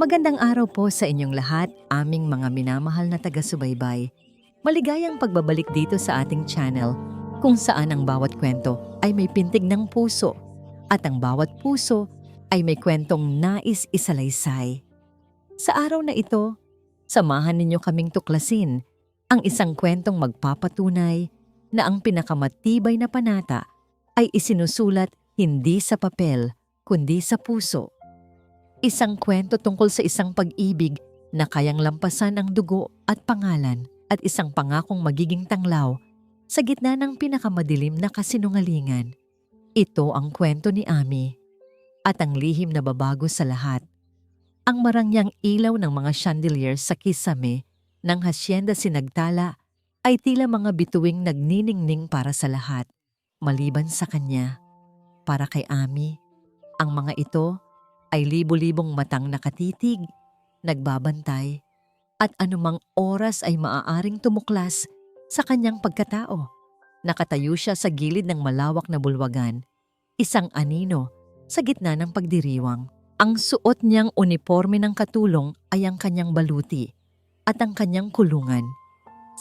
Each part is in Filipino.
Magandang araw po sa inyong lahat, aming mga minamahal na taga-subaybay. Maligayang pagbabalik dito sa ating channel kung saan ang bawat kwento ay may pintig ng puso at ang bawat puso ay may kwentong nais isalaysay. Sa araw na ito, samahan ninyo kaming tuklasin ang isang kwentong magpapatunay na ang pinakamatibay na panata ay isinusulat hindi sa papel kundi sa puso. Isang kwento tungkol sa isang pag-ibig na kayang lampasan ang dugo at pangalan at isang pangakong magiging tanglaw sa gitna ng pinakamadilim na kasinungalingan. Ito ang kwento ni Ami at ang lihim na babago sa lahat. Ang marangyang ilaw ng mga chandelier sa kisame ng Hacienda Sinagtala ay tila mga bituing nagniningning para sa lahat, maliban sa kanya. Para kay Ami, ang mga ito ay libo-libong matang nakatitig, nagbabantay, at anumang oras ay maaaring tumuklas sa kanyang pagkatao. Nakatayo siya sa gilid ng malawak na bulwagan, isang anino sa gitna ng pagdiriwang. Ang suot niyang uniforme ng katulong ay ang kanyang baluti at ang kanyang kulungan.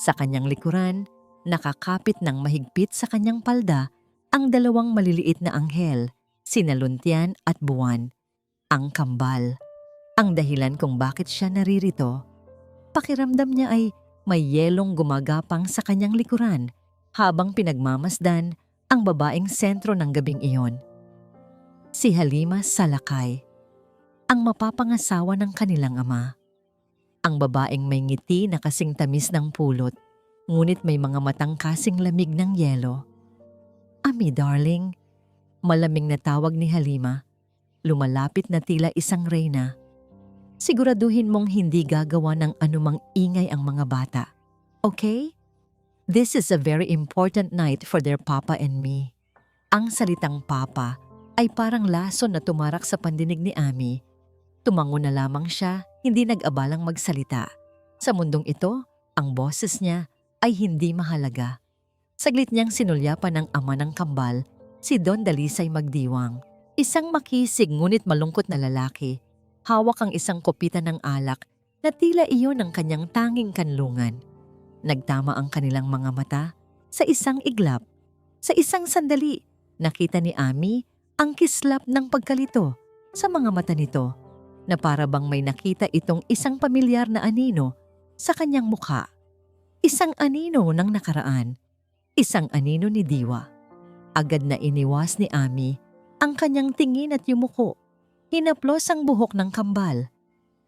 Sa kanyang likuran, nakakapit ng mahigpit sa kanyang palda ang dalawang maliliit na anghel, sina Luntian at Buwan. Ang kambal. Ang dahilan kung bakit siya naririto, pakiramdam niya ay may yelong gumagapang sa kanyang likuran habang pinagmamasdan ang babaeng sentro ng gabing iyon. Si Halima Salakay, ang mapapangasawa ng kanilang ama. Ang babaeng may ngiti na kasing tamis ng pulot, ngunit may mga matang kasing lamig ng yelo. Ami darling, malamig na tawag ni Halima. Lumalapit na tila isang reyna. Siguraduhin mong hindi gagawa ng anumang ingay ang mga bata. Okay? This is a very important night for their papa and me. Ang salitang papa ay parang lason na tumarak sa pandinig ni Ami. Tumango na lamang siya, hindi nag-abalang magsalita. Sa mundong ito, ang boses niya ay hindi mahalaga. Saglit niyang sinulyapan ng ama ng kambal, si Don Dalisay Magdiwang. Isang makisig ngunit malungkot na lalaki. Hawak ang isang kopita ng alak na tila iyon ang kanyang tanging kanlungan. Nagtama ang kanilang mga mata sa isang iglap. Sa isang sandali, nakita ni Ami ang kislap ng pagkalito sa mga mata nito na para bang may nakita itong isang pamilyar na anino sa kanyang mukha. Isang anino ng nakaraan. Isang anino ni Diwa. Agad na iniwas ni Ami ang kanyang tingin at yumuko. Hinaplos ang buhok ng kambal.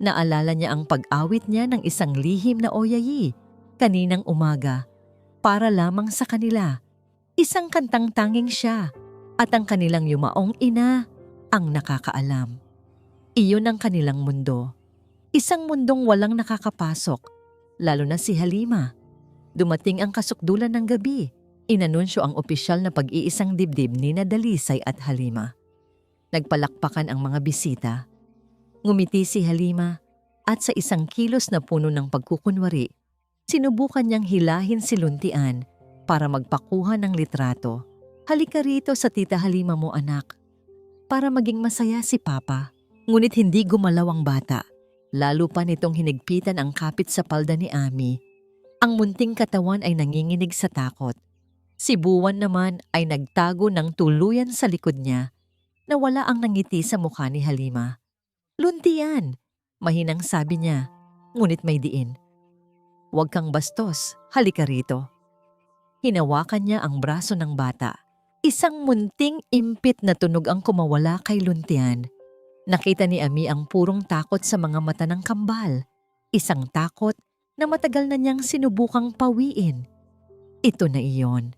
Naalala niya ang pag-awit niya ng isang lihim na oyayi kaninang umaga para lamang sa kanila. Isang kantang tanging siya at ang kanilang yumaong ina ang nakakaalam. Iyon ang kanilang mundo. Isang mundong walang nakakapasok, lalo na si Halima. Dumating ang kasukdulan ng gabi. Inanunsyo ang opisyal na pag-iisang dibdib ni Dalisay at Halima. Nagpalakpakan ang mga bisita. Ngumiti si Halima at sa isang kilos na puno ng pagkukunwari, sinubukan niyang hilahin si Luntian para magpakuha ng litrato. Halika rito sa tita Halima mo anak, para maging masaya si Papa. Ngunit hindi gumalaw ang bata, lalo pa nitong hinigpitan ang kapit sa palda ni Ami. Ang munting katawan ay nanginginig sa takot. Si Buwan naman ay nagtago ng tuluyan sa likod niya na wala ang nangiti sa mukha ni Halima. Luntian, mahinang sabi niya, ngunit may diin. Huwag kang bastos, halika rito. Hinawakan niya ang braso ng bata. Isang munting impit na tunog ang kumawala kay Luntian. Nakita ni Ami ang purong takot sa mga mata ng kambal. Isang takot na matagal na niyang sinubukang pawiin. Ito na iyon.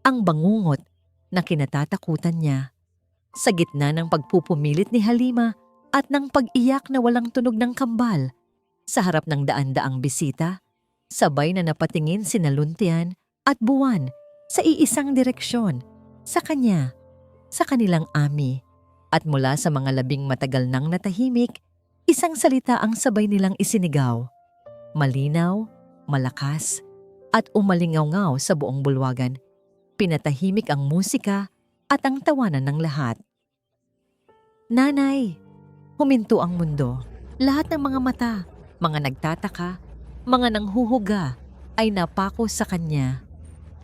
Ang bangungot na kinatatakutan niya. Sa gitna ng pagpupumilit ni Halima at ng pag-iyak na walang tunog ng kambal, sa harap ng daan-daang bisita, sabay na napatingin sina Luntian at Buwan sa iisang direksyon, sa kanya, sa kanilang Ami. At mula sa mga labing matagal nang natahimik, isang salita ang sabay nilang isinigaw. Malinaw, malakas, at umalingaw-ngaw sa buong bulwagan. Pinatahimik ang musika at ang tawanan ng lahat. Nanay, huminto ang mundo. Lahat ng mga mata, mga nagtataka, mga nanghuhuga ay napako sa kanya.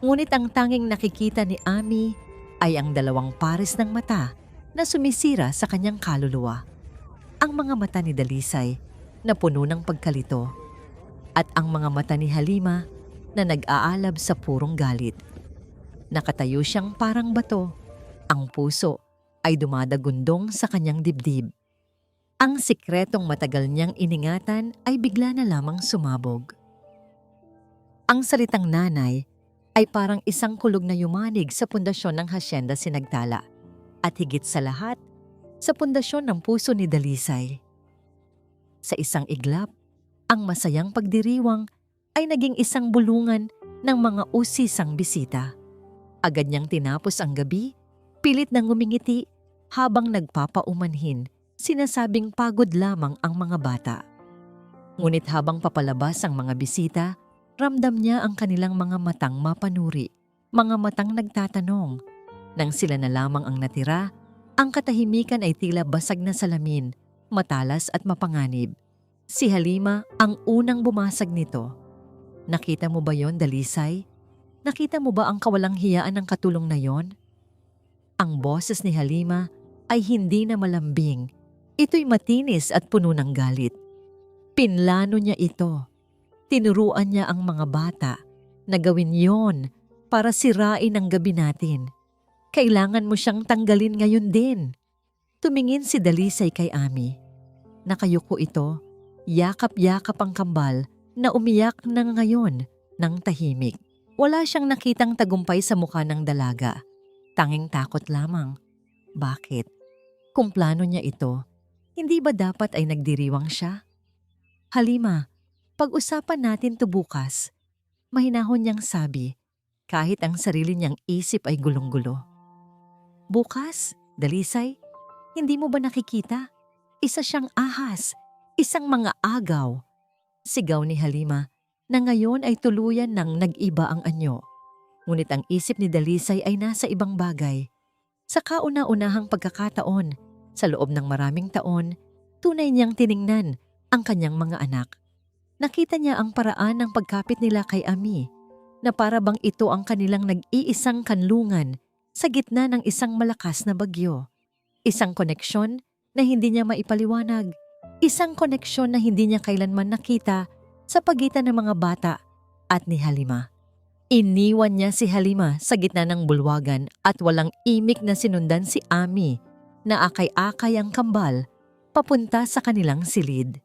Ngunit ang tanging nakikita ni Ami ay ang dalawang pares ng mata na sumisira sa kanyang kaluluwa. Ang mga mata ni Dalisay na puno ng pagkalito at ang mga mata ni Halima na nag-aalab sa purong galit. Nakatayo siyang parang bato. Ang puso ay dumadagundong sa kanyang dibdib. Ang sikretong matagal niyang iningatan ay bigla na lamang sumabog. Ang salitang nanay ay parang isang kulog na yumanig sa pundasyon ng Hacienda Sinagtala at higit sa lahat, sa pundasyon ng puso ni Dalisay. Sa isang iglap, ang masayang pagdiriwang ay naging isang bulungan ng mga usisang bisita. Agad niyang tinapos ang gabi, pilit nang ngumingiti habang nagpapaumanhin, sinasabing pagod lamang ang mga bata. Ngunit habang papalabas ang mga bisita, ramdam niya ang kanilang mga matang mapanuri, mga matang nagtatanong. Nang sila na lamang ang natira, ang katahimikan ay tila basag na salamin, matalas at mapanganib. Si Halima ang unang bumasag nito. Nakita mo ba yon, Dalisay? Nakita mo ba ang kawalang hiyaan ng katulong na yon? Ang boses ni Halima ay hindi na malambing. Ito'y matinis at puno ng galit. Pinlano niya ito. Tinuruan niya ang mga bata na gawin yon para sirain ang gabi natin. Kailangan mo siyang tanggalin ngayon din. Tumingin si Dalisay kay Ami. Nakayuko ito, yakap-yakap ang kambal na umiyak na ngayon ng tahimik. Wala siyang nakitang tagumpay sa mukha ng dalaga. Tanging takot lamang. Bakit? Kung plano niya ito, hindi ba dapat ay nagdiriwang siya? Halima, pag-usapan natin to bukas. Mahinahon niyang sabi, kahit ang sarili niyang isip ay gulong-gulo. Bukas, Dalisay, hindi mo ba nakikita? Isa siyang ahas, isang mga agaw. Sigaw ni Halima na ngayon ay tuluyan ng nag-iba ang anyo. Ngunit ang isip ni Dalisay ay nasa ibang bagay. Sa kauna-unahang pagkakataon, sa loob ng maraming taon, tunay niyang tiningnan ang kanyang mga anak. Nakita niya ang paraan ng pagkapit nila kay Ami, na para bang ito ang kanilang nag-iisang kanlungan sa gitna ng isang malakas na bagyo. Isang koneksyon na hindi niya maipaliwanag. Isang koneksyon na hindi niya kailanman nakita sa pagitan ng mga bata at ni Halima. Iniwan niya si Halima sa gitna ng bulwagan at walang imik na sinundan si Ami na akay-akay ang kambal papunta sa kanilang silid.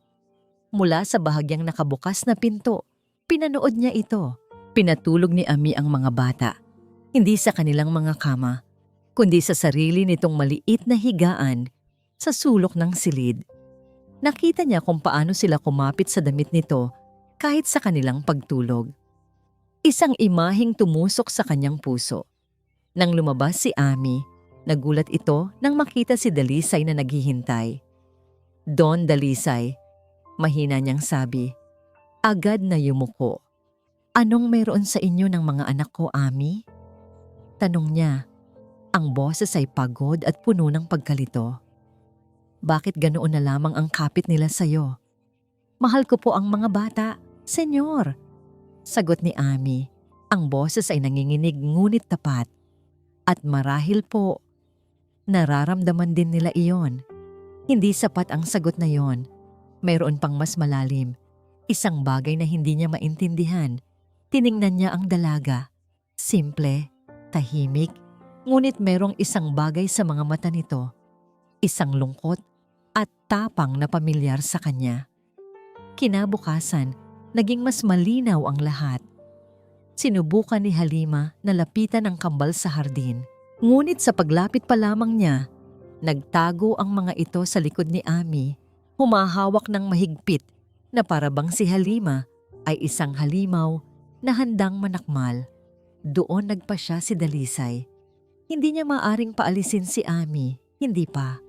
Mula sa bahagyang nakabukas na pinto, pinanood niya ito. Pinatulog ni Ami ang mga bata. Hindi sa kanilang mga kama, kundi sa sarili nitong maliit na higaan sa sulok ng silid. Nakita niya kung paano sila kumapit sa damit nito kahit sa kanilang pagtulog. Isang imaheng tumusok sa kanyang puso. Nang lumabas si Ami, nagulat ito nang makita si Dalisay na naghihintay. Don Dalisay, mahina niyang sabi, agad na yumuko. Anong mayroon sa inyo ng mga anak ko, Ami? Tanong niya. Ang boses ay pagod at puno ng pagkalito. Bakit ganoon na lamang ang kapit nila sa'yo? Mahal ko po ang mga bata, senyor. Sagot ni Ami. Ang boses ay nanginginig ngunit tapat. At marahil po, nararamdaman din nila iyon. Hindi sapat ang sagot na yon. Mayroon pang mas malalim. Isang bagay na hindi niya maintindihan. Tiningnan niya ang dalaga. Simple, tahimik, ngunit merong isang bagay sa mga mata nito. Isang lungkot at tapang na pamilyar sa kanya. Kinabukasan, naging mas malinaw ang lahat. Sinubukan ni Halima na lapitan ang kambal sa hardin. Ngunit sa paglapit pa lamang niya, nagtago ang mga ito sa likod ni Ami, humahawak ng mahigpit na parabang si Halima ay isang halimaw na handang manakmal. Doon nagpasya si Dalisay. Hindi niya maaring paalisin si Ami, hindi pa.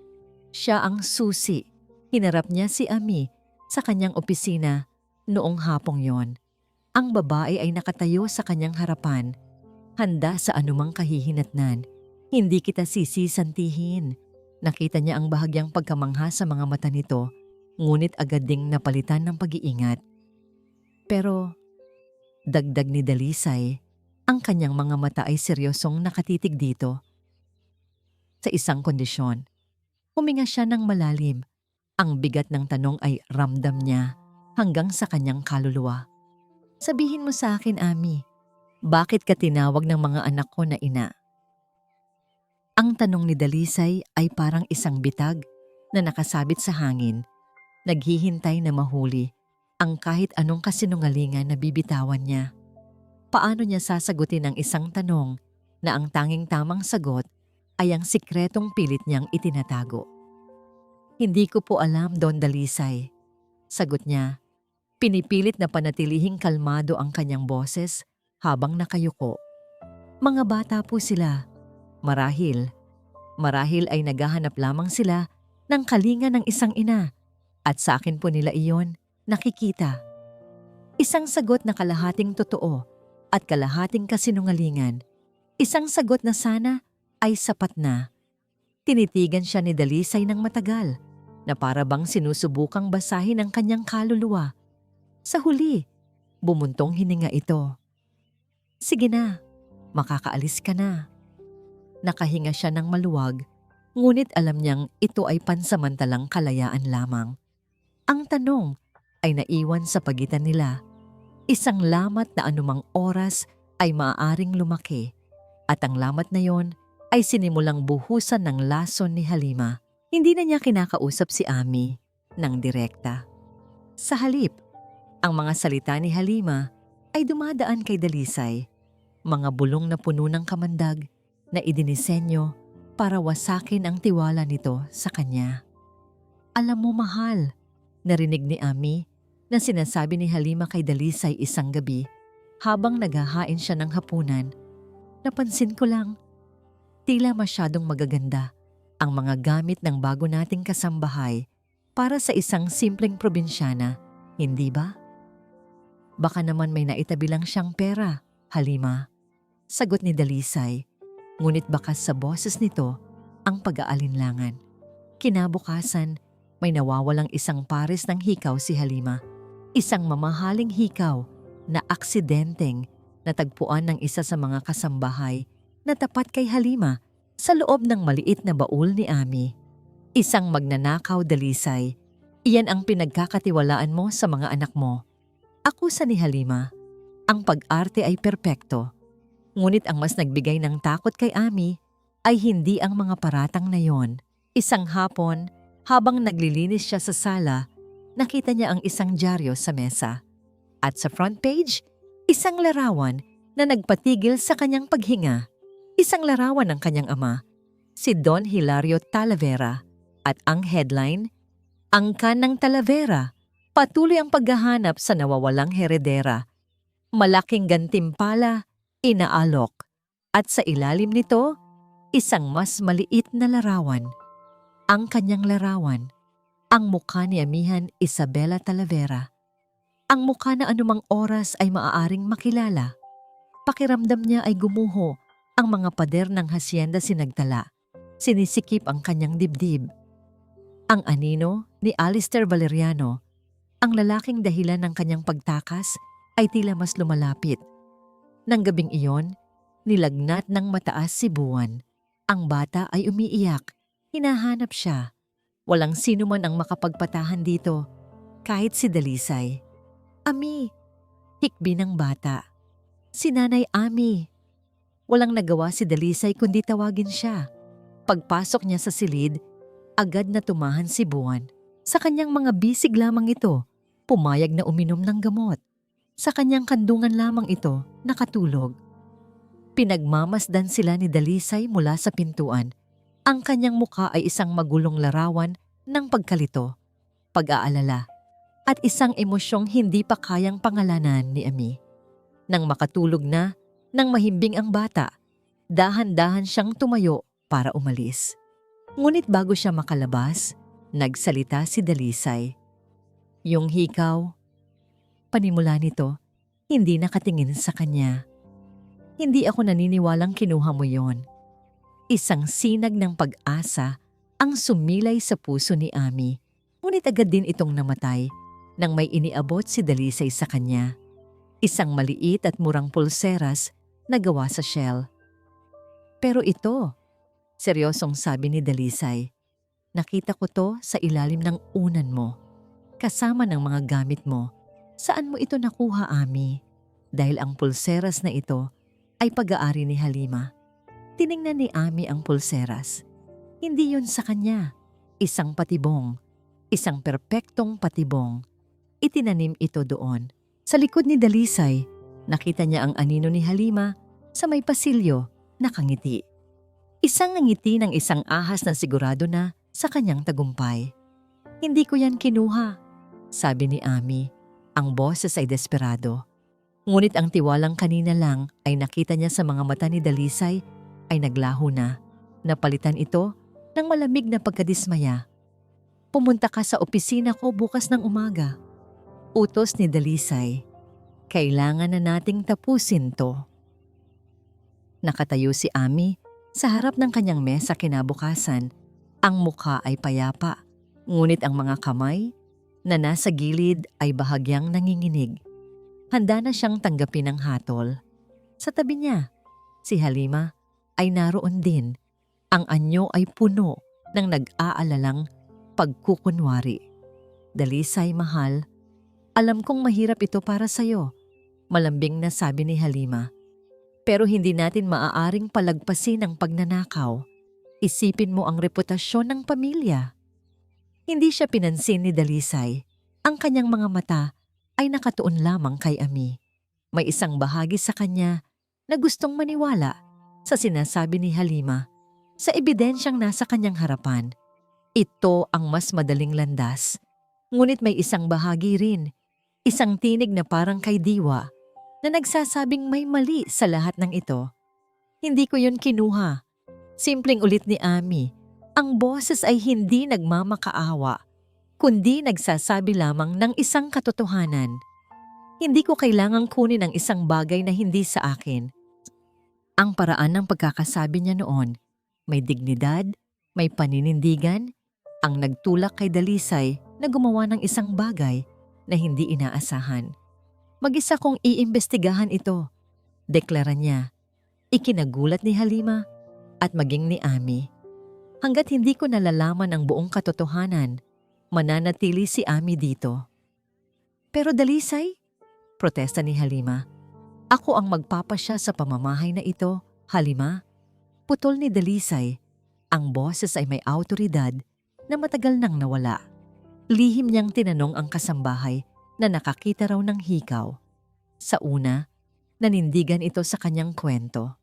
Siya ang susi. Hinarap niya si Ami sa kanyang opisina noong hapong yon. Ang babae ay nakatayo sa kanyang harapan, handa sa anumang kahihinatnan. Hindi kita sisisantihin. Nakita niya ang bahagyang pagkamangha sa mga mata nito ngunit agad ding napalitan ng pag-iingat. Pero dagdag ni Dalisay, ang kanyang mga mata ay seryosong nakatitig dito. Sa isang kondisyon, huminga siya ng malalim. Ang bigat ng tanong ay ramdam niya hanggang sa kanyang kaluluwa. Sabihin mo sa akin, Ami, bakit ka tinawag ng mga anak ko na ina? Ang tanong ni Dalisay ay parang isang bitag na nakasabit sa hangin, naghihintay na mahuli ang kahit anong kasinungalingan na bibitawan niya. Paano niya sasagutin ang isang tanong na ang tanging tamang sagot ay ang sikretong pilit niyang itinatago? Hindi ko po alam, Don Dalisay. Sagot niya, pinipilit na panatilihing kalmado ang kanyang boses habang nakayuko. Mga bata po sila. Marahil ay naghahanap lamang sila ng kalinga ng isang ina at sa akin po nila iyon nakikita. Isang sagot na kalahating totoo at kalahating kasinungalingan. Isang sagot na sana ay sapat na. Tinitigan siya ni Dalisay ng matagal na para bang sinusubukang basahin ang kanyang kaluluwa. Sa huli, bumuntong hininga ito. Sige na, makakaalis ka na. Nakahinga siya ng maluwag, ngunit alam niyang ito ay pansamantalang kalayaan lamang. Ang tanong ay naiwan sa pagitan nila. Isang lamat na anumang oras ay maaaring lumaki. At ang lamat na yon ay sinimulang buhusan ng lason ni Halima. Hindi na niya kinakausap si Ami ng direkta. Sa halip, ang mga salita ni Halima ay dumadaan kay Dalisay. Mga bulong na puno ng kamandag na idinisenyo para wasakin ang tiwala nito sa kanya. Alam mo, mahal, narinig ni Ami na sinasabi ni Halima kay Dalisay isang gabi habang naghahain siya ng hapunan. Napansin ko lang, tila masyadong magaganda ang mga gamit ng bago nating kasambahay para sa isang simpleng probinsyana, hindi ba? Baka naman may naitabi lang siyang pera, Halima. Sagot ni Dalisay, ngunit bakas sa boses nito ang pag-aalinlangan. Kinabukasan, may nawawalang isang pares ng hikaw si Halima. Isang mamahaling hikaw na aksidenteng natagpuan ng isa sa mga kasambahay na tapat kay Halima sa loob ng maliit na baul ni Ami. Isang magnanakaw, Dalisay. Iyan ang pinagkakatiwalaan mo sa mga anak mo. Akusa ni Halima, ang pag-arte ay perpekto. Ngunit ang mas nagbigay ng takot kay Ami ay hindi ang mga paratang na yon. Isang hapon, habang naglilinis siya sa sala, nakita niya ang isang dyaryo sa mesa. At sa front page, isang larawan na nagpatigil sa kanyang paghinga. Isang larawan ng kanyang ama, si Don Hilario Talavera. At ang headline, Angkan ng Talavera, patuloy ang paghahanap sa nawawalang heredera. Malaking gantimpala, inaalok. At sa ilalim nito, isang mas maliit na larawan. Ang kanyang larawan, ang mukha ni Amihan Isabela Talavera. Ang mukha na anumang oras ay maaaring makilala. Pakiramdam niya ay gumuho ang mga pader ng hasyenda sinagtala. Sinisikip ang kanyang dibdib. Ang anino ni Alister Valeriano, ang lalaking dahilan ng kanyang pagtakas, ay tila mas lumalapit. Nang gabing iyon, nilagnat ng mataas si Buwan. Ang bata ay umiiyak. Hinahanap siya. Walang sino man ang makapagpatahan dito, kahit si Dalisay. Ami, hikbi ng bata. Si Nanay Ami. Walang nagawa si Dalisay kundi tawagin siya. Pagpasok niya sa silid, agad na tumahan si Buwan. Sa kanyang mga bisig lamang ito, pumayag na uminom ng gamot. Sa kanyang kandungan lamang ito, nakatulog. Pinagmamasdan sila ni Dalisay mula sa pintuan. Ang kanyang mukha ay isang magulong larawan ng pagkalito, pag-aalala, at isang emosyong hindi pa kayang pangalanan ni Ami. Nang makatulog na, nang mahimbing ang bata, dahan-dahan siyang tumayo para umalis. Ngunit bago siya makalabas, nagsalita si Dalisay. Yung hikaw, panimula nito, hindi nakatingin sa kanya. Hindi ako naniniwalang kinuha mo yon. Isang sinag ng pag-asa ang sumilay sa puso ni Ami. Ngunit Ngunit agad din itong namatay nang may iniabot si Dalisay sa kanya. Isang maliit at murang pulseras na gawa sa shell. Pero ito, seryosong sabi ni Dalisay, nakita ko to sa ilalim ng unan mo. Kasama ng mga gamit mo. Saan mo ito nakuha, Ami? Dahil ang pulseras na ito ay pag-aari ni Halima. Tiningnan ni Ami ang pulseras. Hindi yun sa kanya. Isang patibong. Isang perpektong patibong. Itinanim ito doon. Sa likod ni Dalisay, nakita niya ang anino ni Halima sa may pasilyo, nakangiti. Isang ngiti ng isang ahas na sigurado na sa kanyang tagumpay. Hindi ko yan kinuha, sabi ni Ami. Ang boses ay desperado. Ngunit ang tiwalang kanina lang ay nakita niya sa mga mata ni Dalisay ay naglaho na. Napalitan ito ng malamig na pagkadismaya. Pumunta ka sa opisina ko bukas ng umaga. Utos ni Dalisay. Kailangan na nating tapusin to. Nakatayo si Ami sa harap ng kanyang mesa kinabukasan. Ang mukha ay payapa, ngunit ang mga kamay na nasa gilid ay bahagyang nanginginig. Handa na siyang tanggapin ang hatol. Sa tabi niya, si Halima ay naroon din. Ang anyo ay puno ng nag-aalalang pagkukunwari. Dalisay, mahal, alam kong mahirap ito para sa'yo, malambing na sabi ni Halima. Pero hindi natin maaaring palagpasin ang pagnanakaw. Isipin mo ang reputasyon ng pamilya. Hindi siya pinansin ni Dalisay. Ang kanyang mga mata ay nakatuon lamang kay Ami. May isang bahagi sa kanya na gustong maniwala sa sinasabi ni Halima, sa ebidensyang nasa kanyang harapan. Ito ang mas madaling landas. Ngunit may isang bahagi rin, isang tinig na parang kay diwa, na nagsasabing may mali sa lahat ng ito. Hindi ko yun kinuha. Simpleng ulit ni Ami, ang boses ay hindi nagmamakaawa, kundi nagsasabi lamang ng isang katotohanan. Hindi ko kailangang kunin ang isang bagay na hindi sa akin. Ang paraan ng pagkakasabi niya noon, may dignidad, may paninindigan, ang nagtulak kay Dalisay na gumawa ng isang bagay na hindi inaasahan. Mag-isa kong iimbestigahan ito, deklara niya. Ikinagulat ni Halima at maging ni Ami. Hanggat hindi ko nalalaman ang buong katotohanan, mananatili si Ami dito. Pero Dalisay, protesta ni Halima. Ako ang magpapasya sa pamamahay na ito, Halima. Putol ni Dalisay. Ang boses ay may awtoridad na matagal nang nawala. Lihim niyang tinanong ang kasambahay na nakakita raw ng hikaw. Sa una, nanindigan ito sa kanyang kwento.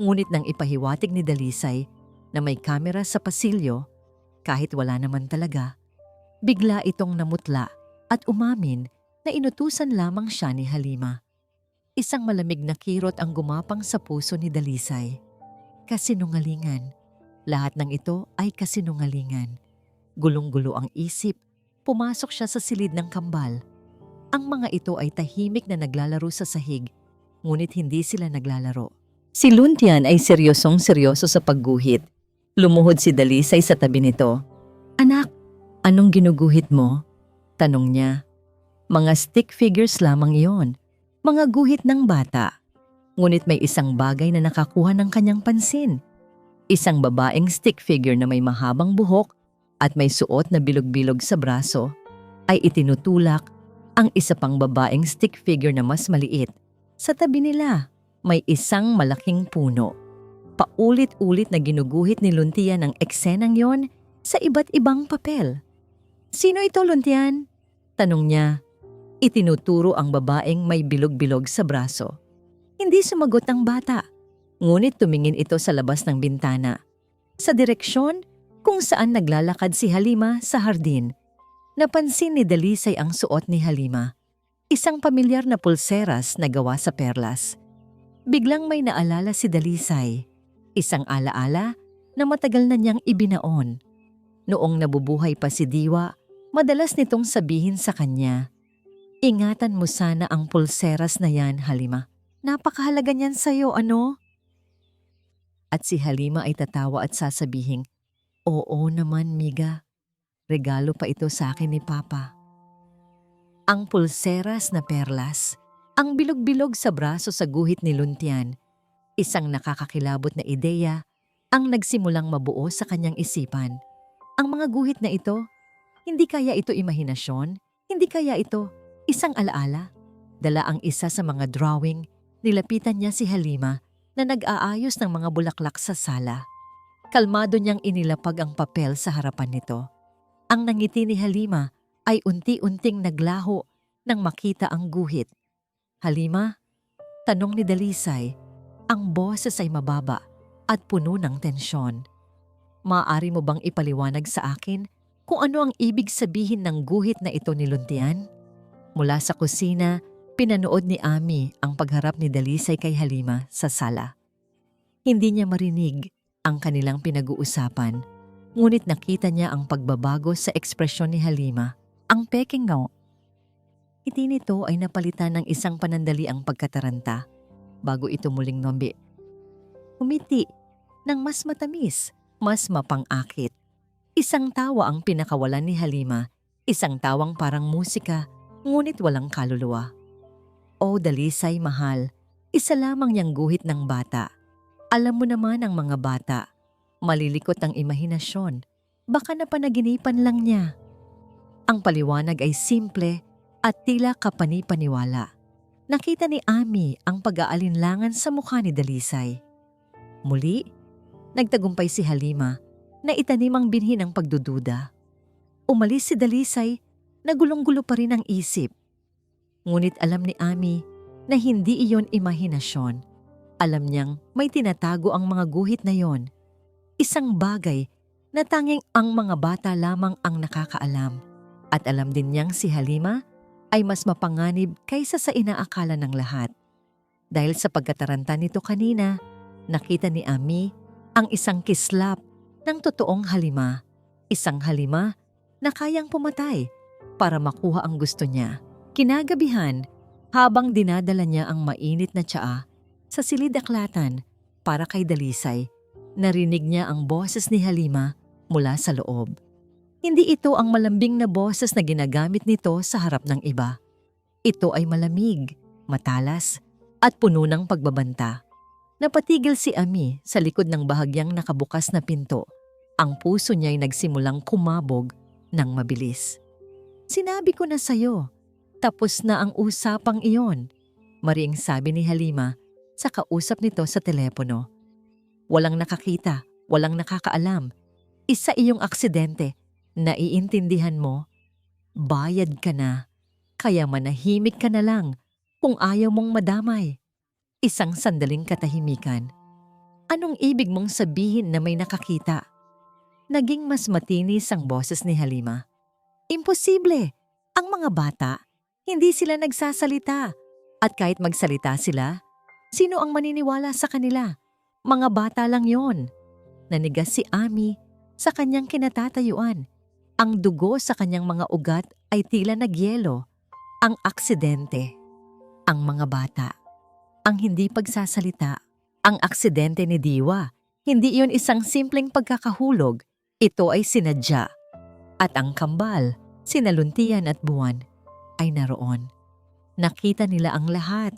Ngunit nang ipahiwatig ni Dalisay na may kamera sa pasilyo, kahit wala naman talaga, bigla itong namutla at umamin na inutusan lamang siya ni Halima. Isang malamig na kirot ang gumapang sa puso ni Dalisay. Kasinungalingan. Lahat ng ito ay kasinungalingan. Gulong-gulo ang isip, pumasok siya sa silid ng kambal. Ang mga ito ay tahimik na naglalaro sa sahig, ngunit hindi sila naglalaro. Si Luntian ay seryosong-seryoso sa pagguhit. Lumuhod si Dalisay sa tabi nito. Anak, anong ginuguhit mo? Tanong niya. Mga stick figures lamang iyon. Mga guhit ng bata. Ngunit may isang bagay na nakakuha ng kanyang pansin. Isang babaeng stick figure na may mahabang buhok at may suot na bilog-bilog sa braso ay itinutulak ang isa pang babaeng stick figure na mas maliit. Sa tabi nila, may isang malaking puno. Paulit-ulit na ginuguhit ni Luntian ang eksenang yon sa iba't ibang papel. Sino ito, Luntian? Tanong niya. Itinuturo ang babaeng may bilog-bilog sa braso. Hindi sumagot ang bata, ngunit tumingin ito sa labas ng bintana, sa direksyon kung saan naglalakad si Halima sa hardin. Napansin ni Dalisay ang suot ni Halima, isang pamilyar na pulseras na gawa sa perlas. Biglang may naalala si Dalisay, isang alaala na matagal na niyang ibinaon. Noong nabubuhay pa si Diwa, madalas nitong sabihin sa kanya, ingatan mo sana ang pulseras na yan, Halima. Napakahalaga niyan sa'yo, ano? At si Halima ay tatawa at sasabihing, oo naman, Miga. Regalo pa ito sa akin ni Papa. Ang pulseras na perlas, ang bilog-bilog sa braso sa guhit ni Luntian, isang nakakakilabot na ideya ang nagsimulang mabuo sa kanyang isipan. Ang mga guhit na ito, hindi kaya ito imahinasyon, hindi kaya ito isang alaala. Dala ang isa sa mga drawing, nilapitan niya si Halima na nag-aayos ng mga bulaklak sa sala. Kalmado niyang inilapag ang papel sa harapan nito. Ang nangiti ni Halima ay unti-unting naglaho nang makita ang guhit. "Halima?" tanong ni Dalisay. Ang boses ay mababa at puno ng tensyon. "Maaari mo bang ipaliwanag sa akin kung ano ang ibig sabihin ng guhit na ito ni Luntian?" Mula sa kusina, pinanood ni Ami ang pagharap ni Dalisay kay Halima sa sala. Hindi niya marinig ang kanilang pinag-uusapan, ngunit nakita niya ang pagbabago sa ekspresyon ni Halima. Ang peking ngiti nito ay napalitan ng isang panandaliang pagkataranta bago ito muling umiti ng mas matamis, mas mapang-akit. Isang tawa ang pinakawalan ni Halima, isang tawang parang musika, ngunit walang kaluluwa. "O Dalisay, mahal, isa lamang niyang guhit ng bata. Alam mo naman ang mga bata, malilikot ang imahinasyon, baka napanaginipan lang niya." Ang paliwanag ay simple at tila kapani-paniwala. Nakita ni Ami ang pag-aalinlangan sa mukha ni Dalisay. Muli, nagtagumpay si Halima na itanim ang binhi ng pagdududa. Umalis si Dalisay, nagulong-gulo pa rin ang isip. Ngunit alam ni Ami na hindi iyon imahinasyon. Alam niyang may tinatago ang mga guhit na yon. Isang bagay na tanging ang mga bata lamang ang nakakaalam. At alam din niyang si Halima ay mas mapanganib kaysa sa inaakala ng lahat. Dahil sa pagkataranta nito kanina, nakita ni Ami ang isang kislap ng totoong Halima. Isang Halima na kayang pumatay para makuha ang gusto niya. Kinagabihan, habang dinadala niya ang mainit na tsaa sa silid-aklatan para kay Dalisay, narinig niya ang boses ni Halima mula sa loob. Hindi ito ang malambing na boses na ginagamit nito sa harap ng iba. Ito ay malamig, matalas, at puno ng pagbabanta. Napatigil si Ami sa likod ng bahagyang nakabukas na pinto. Ang puso niya ay nagsimulang kumabog ng mabilis. "Sinabi ko na sa'yo, tapos na ang usapang iyon," mariing sabi ni Halima sa kausap nito sa telepono. "Walang nakakita, walang nakakaalam. Isa iyong aksidente. Naiintindihan mo? Bayad ka na, kaya manahimik ka na lang kung ayaw mong madamay." Isang sandaling katahimikan. "Anong ibig mong sabihin na may nakakita?" Naging mas matinis ang boses ni Halima. "Imposible! Ang mga bata, hindi sila nagsasalita. At kahit magsalita sila, sino ang maniniwala sa kanila? Mga bata lang yon." Nanigas si Ami sa kanyang kinatatayuan. Ang dugo sa kanyang mga ugat ay tila nagyelo. Ang aksidente. Ang mga bata. Ang hindi pagsasalita. Ang aksidente ni Diwa. Hindi iyon isang simpleng pagkakahulog. Ito ay sinadya. At ang kambal, sina Luntian at Buwan, ay naroon. Nakita nila ang lahat.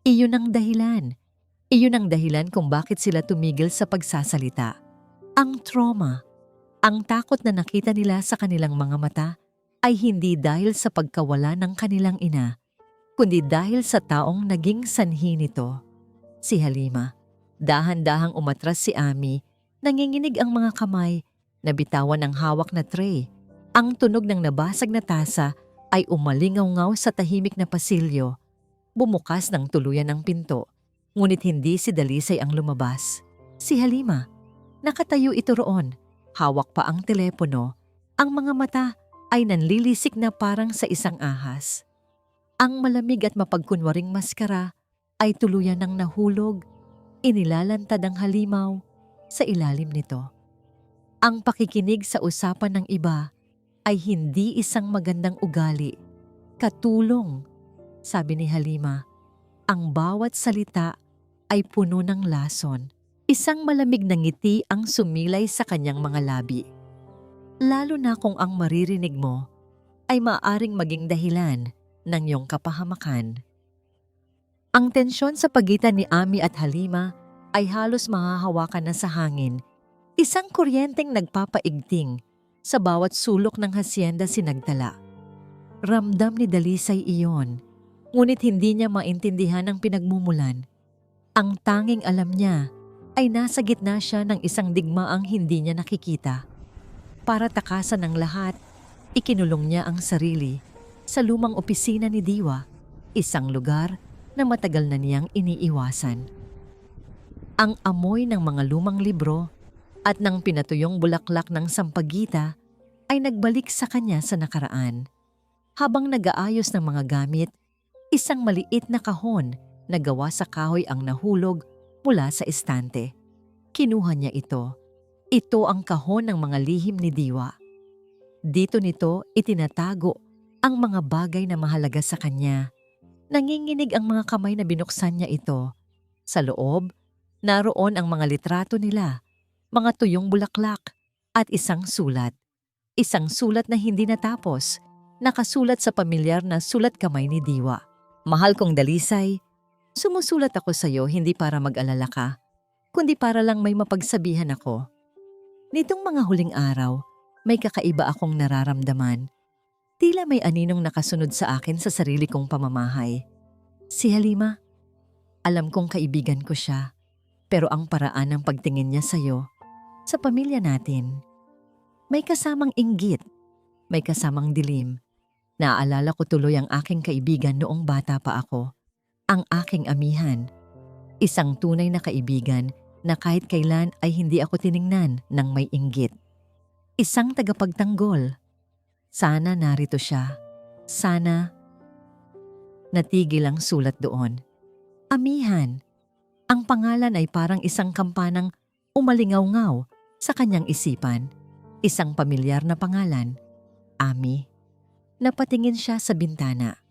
Iyon ang dahilan. Iyon ang dahilan kung bakit sila tumigil sa pagsasalita. Ang trauma. Ang takot na nakita nila sa kanilang mga mata ay hindi dahil sa pagkawala ng kanilang ina, kundi dahil sa taong naging sanhi nito, si Halima. Dahan-dahang umatras si Ami, nanginginig ang mga kamay, nabitawan ang hawak na tray. Ang tunog ng nabasag na tasa ay umalingaw-ngaw sa tahimik na pasilyo. Bumukas ng tuluyan ang pinto, ngunit hindi si Dalisay ang lumabas. Si Halima. Nakatayo ito roon. Hawak pa ang telepono, ang mga mata ay nanlilisik na parang sa isang ahas. Ang malamig at mapagkunwaring maskara ay tuluyan ng nahulog, inilalantad ang halimaw sa ilalim nito. Ang pakikinig sa usapan ng iba ay hindi isang magandang ugali. Katulong, sabi ni Halima, ang bawat salita ay puno ng lason. Isang malamig na ngiti ang sumilay sa kanyang mga labi. lalo na kung ang maririnig mo ay maaaring maging dahilan ng iyong kapahamakan. Ang tensyon sa pagitan ni Ami at Halima ay halos mahahawakan na sa hangin. Isang kuryenteng nagpapaigting sa bawat sulok ng hasyenda sinagtala. Ramdam ni Dalisay iyon, ngunit hindi niya maintindihan ang pinagmumulan. Ang tanging alam niya ay nasa gitna siya ng isang digmaang hindi niya nakikita. Para takasan ng lahat, ikinulong niya ang sarili sa lumang opisina ni Diwa, isang lugar na matagal na niyang iniiwasan. Ang amoy ng mga lumang libro at ng pinatuyong bulaklak ng sampagita ay nagbalik sa kanya sa nakaraan. Habang nag-aayos ng mga gamit, isang maliit na kahon na gawa sa kahoy ang nahulog mula sa estante. Kinuha niya ito. Ito ang kahon ng mga lihim ni Diwa. Dito nito itinatago ang mga bagay na mahalaga sa kanya. Nanginginig ang mga kamay na binuksan niya ito. Sa loob, naroon ang mga litrato nila, mga tuyong bulaklak at isang sulat. Isang sulat na hindi natapos, nakasulat sa pamilyar na sulat kamay ni Diwa. Mahal kong Dalisay, sumusulat ako sa iyo hindi para mag-alala ka, kundi para lang may mapagsabihan ako. Nitong mga huling araw, may kakaiba akong nararamdaman. Tila may aninong nakasunod sa akin sa sarili kong pamamahay. Si Halima, alam kong kaibigan ko siya, pero ang paraan ng pagtingin niya sa'yo, sa pamilya natin, may kasamang inggit, may kasamang dilim. Naaalala ko tuloy ang aking kaibigan noong bata pa ako, ang aking amihan. Isang tunay na kaibigan na kahit kailan ay hindi ako tiningnan ng may inggit. Isang tagapagtanggol. Sana narito siya. Sana. Natigil ang sulat doon. Amihan. Ang pangalan ay parang isang kampanang umalingaw-ngaw sa kanyang isipan. Isang pamilyar na pangalan. Ami. Napatingin siya sa bintana.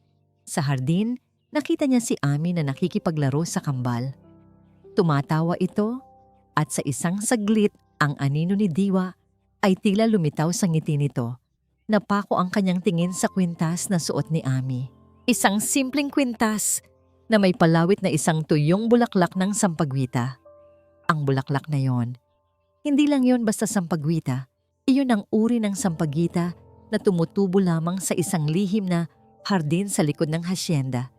Sa hardin, nakita niya si Ami na nakikipaglaro sa kambal. Tumatawa ito at sa isang saglit ang anino ni Diwa ay tila lumitaw sa ngiti nito. Napako ang kanyang tingin sa kwintas na suot ni Ami. Isang simpleng kwintas na may palawit na isang tuyong bulaklak ng sampagwita. Ang bulaklak na yon, hindi lang yon basta sampagwita. Iyon ang uri ng sampagita na tumutubo lamang sa isang lihim na hardin sa likod ng hasyenda.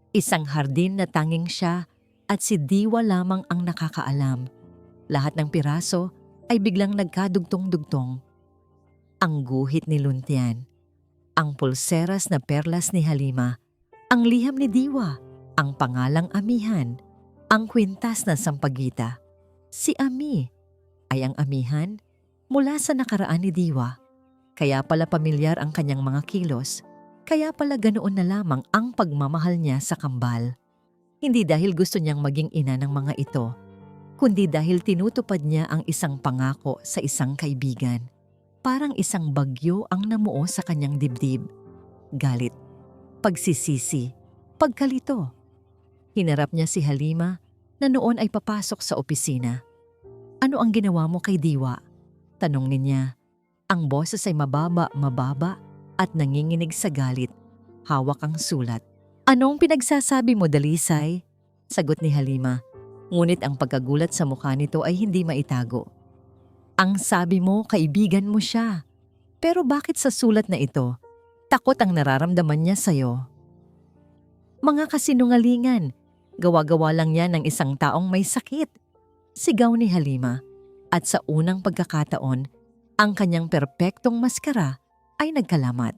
Isang hardin na tanging siya at si Diwa lamang ang nakakaalam. Lahat ng piraso ay biglang nagkadugtong-dugtong. Ang guhit ni Luntian, ang pulseras na perlas ni Halima, ang liham ni Diwa, ang pangalang Amihan, ang kwintas na sampagita. Si Ami ay ang amihan mula sa nakaraan ni Diwa. Kaya pala pamilyar ang kanyang mga kilos, kaya pala ganoon na lamang ang pagmamahal niya sa kambal. Hindi dahil gusto niyang maging ina ng mga ito, kundi dahil tinutupad niya ang isang pangako sa isang kaibigan. Parang isang bagyo ang namuo sa kanyang dibdib. Galit, pagsisisi, pagkalito. Hinarap niya si Halima na noon ay papasok sa opisina. Ano ang ginawa mo kay Diwa? Tanong niya. Ang boses ay mababa at nanginginig sa galit. Hawak ang sulat. Anong pinagsasabi mo, Dalisay? Sagot ni Halima. Ngunit ang pagkagulat sa mukha nito ay hindi maitago. Ang sabi mo, kaibigan mo siya. Pero bakit sa sulat na ito, takot ang nararamdaman niya sa'yo? Mga kasinungalingan, gawa-gawa lang yan ng isang taong may sakit. Sigaw ni Halima. At sa unang pagkakataon, ang kanyang perpektong maskara ay nagkalamat.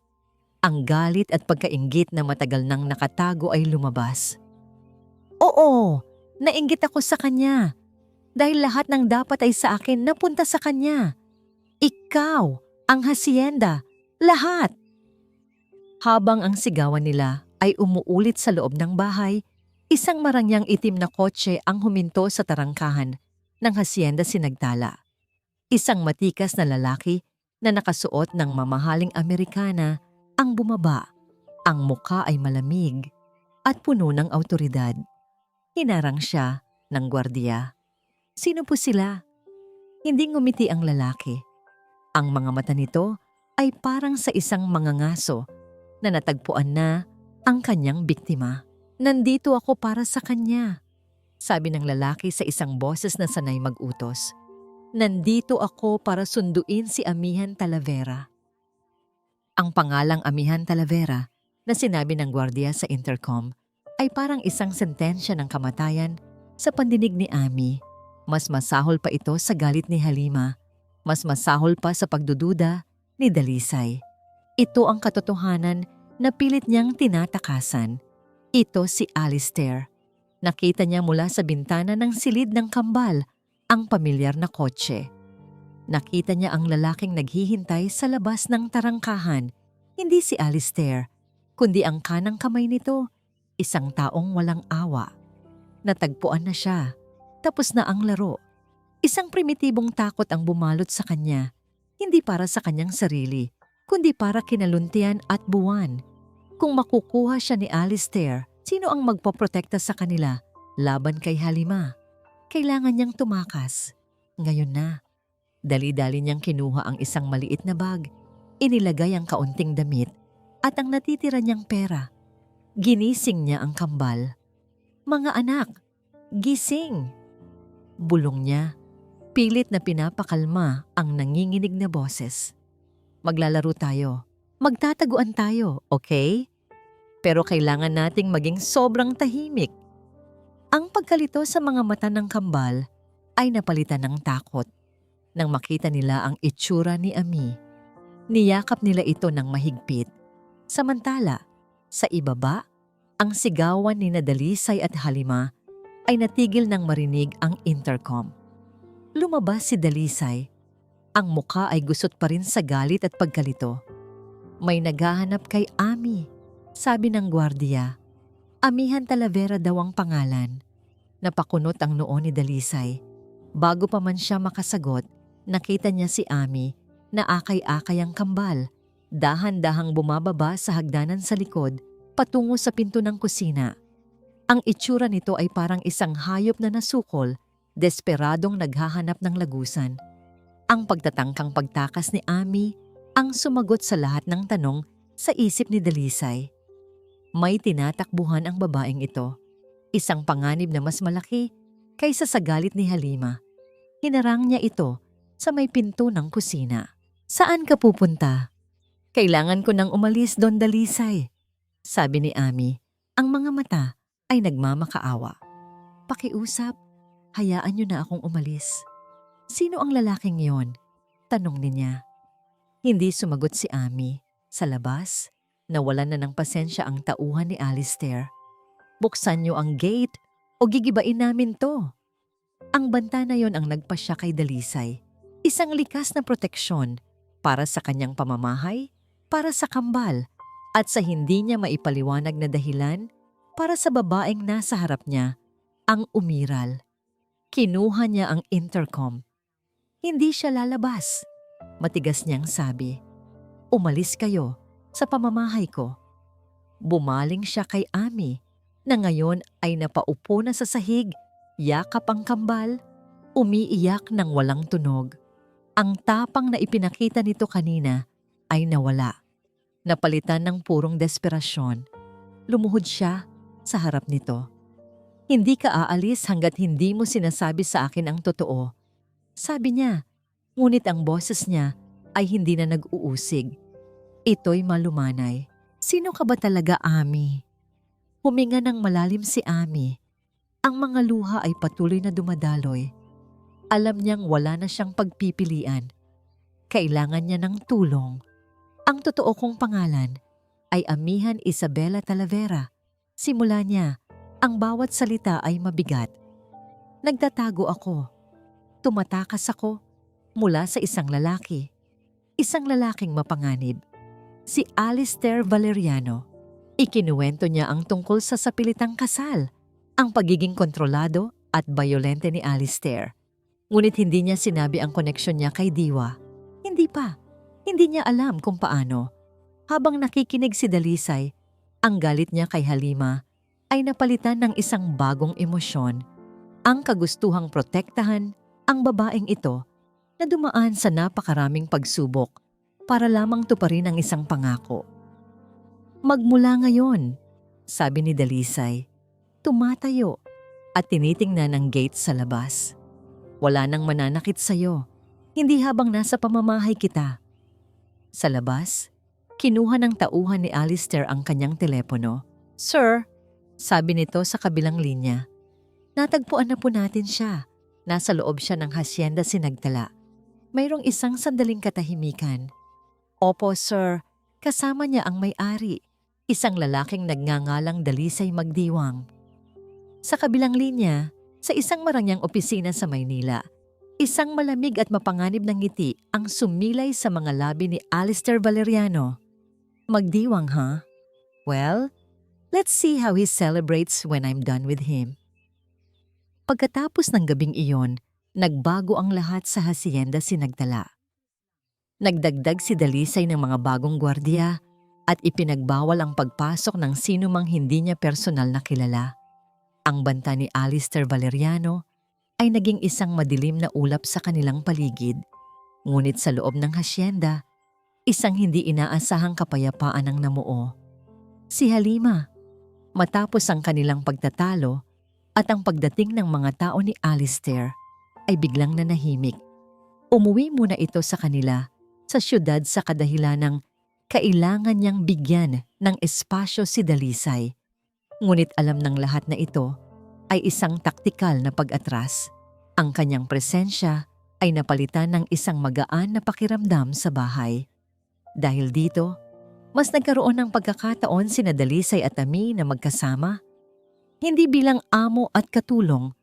Ang galit at pagkainggit na matagal nang nakatago ay lumabas. Oo, nainggit ako sa kanya. Dahil lahat ng dapat ay sa akin napunta sa kanya. Ikaw, ang hasyenda, lahat. Habang ang sigawan nila ay umuulit sa loob ng bahay, isang marangyang itim na kotse ang huminto sa tarangkahan ng hasyenda sinagtala. Isang matikas na lalaki na nakasuot ng mamahaling Amerikana ang bumaba. Ang muka ay malamig at puno ng awtoridad. Hinarang siya ng gwardiya. Sino po sila? Hindi ngumiti ang lalaki. Ang mga mata nito ay parang sa isang mangangaso na natagpuan na ang kanyang biktima. Nandito ako para sa kanya, sabi ng lalaki sa isang boses na sanay mag-utos. Nandito ako para sunduin si Amihan Talavera. Ang pangalang Amihan Talavera na sinabi ng gwardiya sa intercom ay parang isang sentensya ng kamatayan sa pandinig ni Ami. Mas masahol pa ito sa galit ni Halima. Mas masahol pa sa pagdududa ni Dalisay. Ito ang katotohanan na pilit niyang tinatakasan. Ito si Alistair. Nakita niya mula sa bintana ng silid ng kambal ang pamilyar na kotse. Nakita niya ang lalaking naghihintay sa labas ng tarangkahan. Hindi si Alistair, kundi ang kanang kamay nito, isang taong walang awa. Natagpuan na siya. Tapos na ang laro. Isang primitibong takot ang bumalot sa kanya, hindi para sa kanyang sarili, kundi para kinaluntian at buwan. Kung makukuha siya ni Alistair, sino ang magpoprotekta sa kanila laban kay Halima? Kailangan niyang tumakas. Ngayon na. Dali-dali niyang kinuha ang isang maliit na bag, inilagay ang kaunting damit at ang natitira niyang pera. Ginising niya ang kambal. Mga anak, gising! Bulong niya. Pilit na pinapakalma ang nanginginig na boses. Maglalaro tayo. Magtataguan tayo, okay? Pero kailangan nating maging sobrang tahimik. Ang pagkalito sa mga mata ng kambal ay napalitan ng takot. Nang makita nila ang itsura ni Ami, niyakap nila ito ng mahigpit. Samantala, sa ibaba, ang sigawan ni Dalisay at Halima ay natigil nang marinig ang intercom. Lumabas si Dalisay. Ang muka ay gusot pa rin sa galit at pagkalito. May naghahanap kay Ami, sabi ng gwardiya. Amihan Talavera daw ang pangalan. Napakunot ang noo ni Dalisay. Bago pa man siya makasagot, nakita niya si Ami na akay-akay ang kambal. Dahan-dahang bumababa sa hagdanan sa likod patungo sa pinto ng kusina. Ang itsura nito ay parang isang hayop na nasukol, desperadong naghahanap ng lagusan. Ang pagtatangkang pagtakas ni Ami ang sumagot sa lahat ng tanong sa isip ni Dalisay. May tinatakbuhan ang babaeng ito. Isang panganib na mas malaki kaysa sa galit ni Halima. Hinarang niya ito sa may pinto ng kusina. Saan ka pupunta? Kailangan ko nang umalis, Don Dalisay, sabi ni Ami. Ang mga mata ay nagmamakaawa. Pakiusap, hayaan niyo na akong umalis. Sino ang lalaking yon? Tanong niya. Hindi sumagot si Ami. Sa labas, nawalan na ng pasensya ang tauhan ni Alistair. Buksan niyo ang gate o gigibain namin to. Ang banta na yon ang nagpasya kay Dalisay. Isang likas na proteksyon para sa kanyang pamamahay, para sa kambal, at sa hindi niya maipaliwanag na dahilan para sa babaeng nasa harap niya, ang umiral. Kinuha niya ang intercom. Hindi siya lalabas. Matigas niyang sabi, umalis kayo sa pamamahay ko. Bumaling siya kay Ami na ngayon ay napaupo na sa sahig, yakap ang kambal, umiiyak ng walang tunog. Ang tapang na ipinakita nito kanina ay nawala. Napalitan ng purong desperasyon. Lumuhod siya sa harap nito. Hindi ka aalis hanggat hindi mo sinasabi sa akin ang totoo. Sabi niya, ngunit ang boses niya ay hindi na nag-uusig. Ito'y malumanay. Sino ka ba talaga, Ami? Huminga ng malalim si Ami. Ang mga luha ay patuloy na dumadaloy. Alam niyang wala na siyang pagpipilian. Kailangan niya ng tulong. Ang totoo kong pangalan ay Amihan Isabela Talavera. Simula niya, ang bawat salita ay mabigat. Nagtatago ako. Tumatakas ako mula sa isang lalaki. Isang lalaking mapanganib. Si Alistair Valeriano. Ikinuwento niya ang tungkol sa sapilitang kasal, ang pagiging kontrolado at bayolente ni Alistair. Ngunit hindi niya sinabi ang koneksyon niya kay Diwa. Hindi pa. Hindi niya alam kung paano. Habang nakikinig si Dalisay, ang galit niya kay Halima ay napalitan ng isang bagong emosyon. Ang kagustuhang protektahan ang babaeng ito na dumaan sa napakaraming pagsubok para lamang tuparin ang isang pangako. Magmula ngayon, sabi ni Dalisay, tumatayo at tinitingnan ang gate sa labas. Wala nang mananakit sa'yo, hindi habang nasa pamamahay kita. Sa labas, kinuha ng tauhan ni Alistair ang kanyang telepono. Sir, sabi nito sa kabilang linya, natagpuan na po natin siya. Nasa loob siya ng Hacienda Sinagtala. Mayroong isang sandaling katahimikan. Opo sir, kasama niya ang may-ari, isang lalaking nagngangalang Dalisay Magdiwang. Sa kabilang linya, sa isang marangyang opisina sa Maynila, isang malamig at mapanganib na ngiti ang sumilay sa mga labi ni Alistair Valeriano. Magdiwang ha? Well, let's see how he celebrates when I'm done with him. Pagkatapos ng gabing iyon, nagbago ang lahat sa Hacienda Sinagtala. Nagdagdag si Dalisay ng mga bagong gwardiya at ipinagbawal ang pagpasok ng sinumang hindi niya personal na kilala. Ang banta ni Alistair Valeriano ay naging isang madilim na ulap sa kanilang paligid. Ngunit sa loob ng hasyenda, isang hindi inaasahang kapayapaan ang namuo. Si Halima, matapos ang kanilang pagtatalo at ang pagdating ng mga tao ni Alistair, ay biglang nanahimik. Umuwi muna ito sa kanila sa syudad sa kadahilan ng kailangan niyang bigyan ng espasyo si Dalisay. Ngunit alam ng lahat na ito ay isang taktikal na pag-atras. Ang kanyang presensya ay napalitan ng isang magaan na pakiramdam sa bahay. Dahil dito, mas nagkaroon ng pagkakataon sina Dalisay at Ami na magkasama, hindi bilang amo at katulong,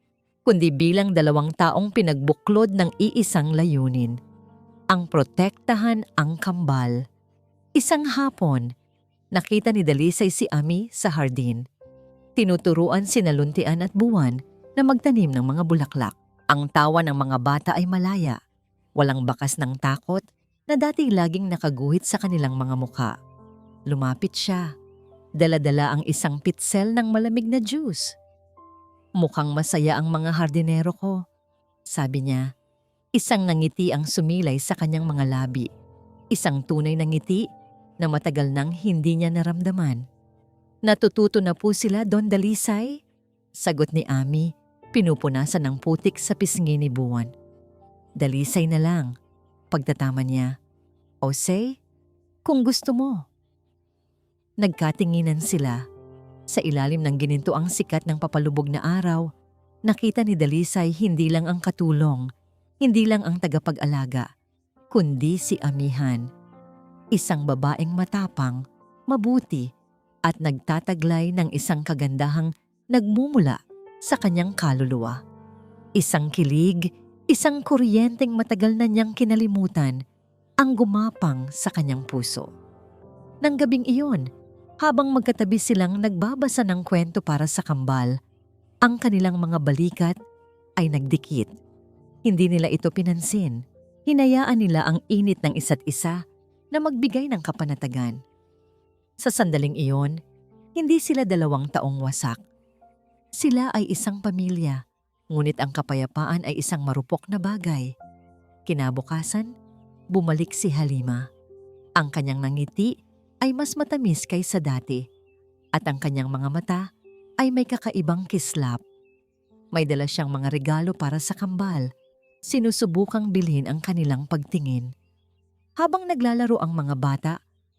kundi bilang dalawang taong pinagbuklod ng iisang layunin, ang protektahan ang kambal. Isang hapon, nakita ni Dalisay si Ami sa hardin. Tinuturuan sina Luntian at Buwan na magtanim ng mga bulaklak. Ang tawa ng mga bata ay malaya, walang bakas ng takot na dati laging nakaguhit sa kanilang mga muka. Lumapit siya. Dala-dala ang isang pitsel ng malamig na juice. Mukhang masaya ang mga hardinero ko, sabi niya. Isang nangiti ang sumilay sa kanyang mga labi. Isang tunay na ngiti na matagal nang hindi niya naramdaman. Natututo na po sila, Don Dalisay? Sagot ni Ami, pinupunasan ng putik sa pisngi ni Buwan. Dalisay na lang, pagtatama niya. O say, kung gusto mo. Nagkatinginan sila. Sa ilalim ng gininto ang sikat ng papalubog na araw, nakita ni Dalisay hindi lang ang katulong, hindi lang ang tagapag-alaga, kundi si Amihan. Isang babaeng matapang, mabuti, at nagtataglay ng isang kagandahang nagmumula sa kanyang kaluluwa. Isang kilig, isang kuryenteng matagal na niyang kinalimutan ang gumapang sa kanyang puso. Nang gabing iyon, habang magkatabi silang nagbabasa ng kwento para sa kambal, ang kanilang mga balikat ay nagdikit. Hindi nila ito pinansin. Hinayaan nila ang init ng isa't isa na magbigay ng kapanatagan. Sa sandaling iyon, hindi sila 2 taong wasak. Sila ay isang pamilya, ngunit ang kapayapaan ay isang marupok na bagay. Kinabukasan, bumalik si Halima. Ang kanyang nangiti ay mas matamis kaysa dati, at ang kanyang mga mata ay may kakaibang kislap. May dala siyang mga regalo para sa kambal, sinusubukang bilhin ang kanilang pagtingin. Habang naglalaro ang mga bata,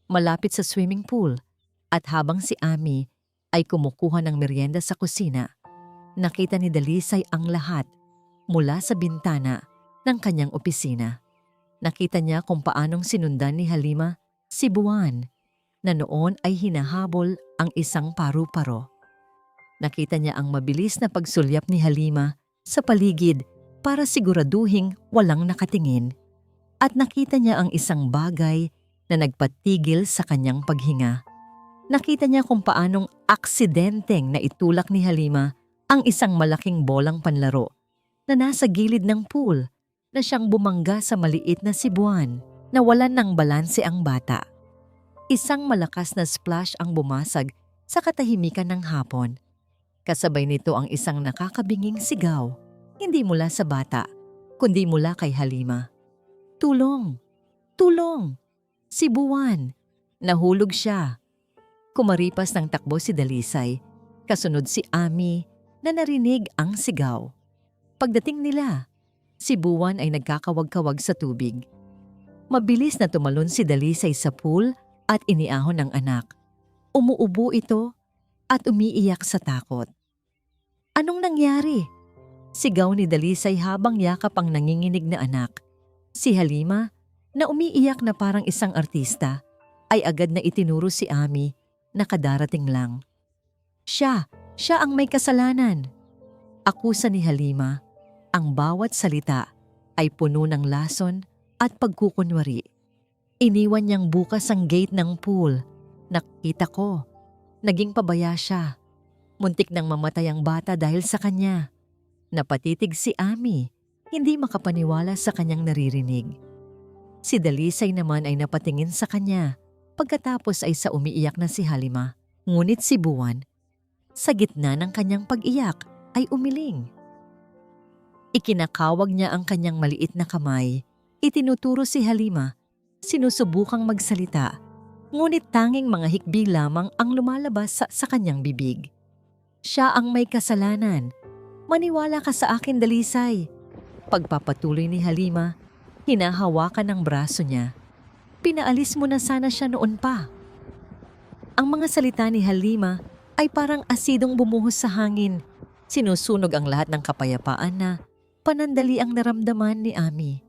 malapit sa swimming pool, at habang si Ami ay kumukuha ng merienda sa kusina, nakita ni Dalisay ang lahat mula sa bintana ng kanyang opisina. Nakita niya kung paanong sinundan ni Halima si Buwan, na noon ay hinahabol ang isang paru-paro. Nakita niya ang mabilis na pagsulyap ni Halima sa paligid para siguraduhing walang nakatingin. At nakita niya ang isang bagay na nagpatigil sa kanyang paghinga. Nakita niya kung paanong aksidenteng na itulak ni Halima ang isang malaking bolang panlaro na nasa gilid ng pool na siyang bumangga sa maliit na sibuan na walan ng balanse ang bata. Isang malakas na splash ang bumasag sa katahimikan ng hapon. Kasabay nito ang isang nakakabinging sigaw, hindi mula sa bata, kundi mula kay Halima. Tulong! Tulong! Si Buwan! Nahulog siya. Kumaripas ng takbo si Dalisay, kasunod si Ami na narinig ang sigaw. Pagdating nila, si Buwan ay nagkakawag-kawag sa tubig. Mabilis na tumalon si Dalisay sa pool at iniahon ng anak. Umuubo ito at umiiyak sa takot. Anong nangyari? Sigaw ni Dalisay habang yakap ang nanginginig na anak. Si Halima, na umiiyak na parang isang artista, ay agad na itinuro si Ami na kadarating lang. Siya ang may kasalanan. Akusa ni Halima, ang bawat salita ay puno ng lason at pagkukunwari. Iniwan niyang bukas ang gate ng pool. Nakita ko, naging pabaya siya. Muntik nang mamatay ang bata dahil sa kanya. Napatitig si Ami, hindi makapaniwala sa kanyang naririnig. Si Dalisay naman ay napatingin sa kanya, pagkatapos ay sa umiiyak na si Halima. Ngunit si Buwan, sa gitna ng kanyang pag-iyak, ay umiling. Ikinakawag niya ang kanyang maliit na kamay, itinuturo si Halima, sinusubukang magsalita, ngunit tanging mga hikbi lamang ang lumalabas sa kanyang bibig. Siya ang may kasalanan. Maniwala ka sa akin, Dalisay. Pagpapatuloy ni Halima, hinahawakan ng braso niya. Pinaalis mo na sana siya noon pa. Ang mga salita ni Halima ay parang asidong bumuhos sa hangin. Sinusunog ang lahat ng kapayapaan na panandali ang naramdaman ni Ami.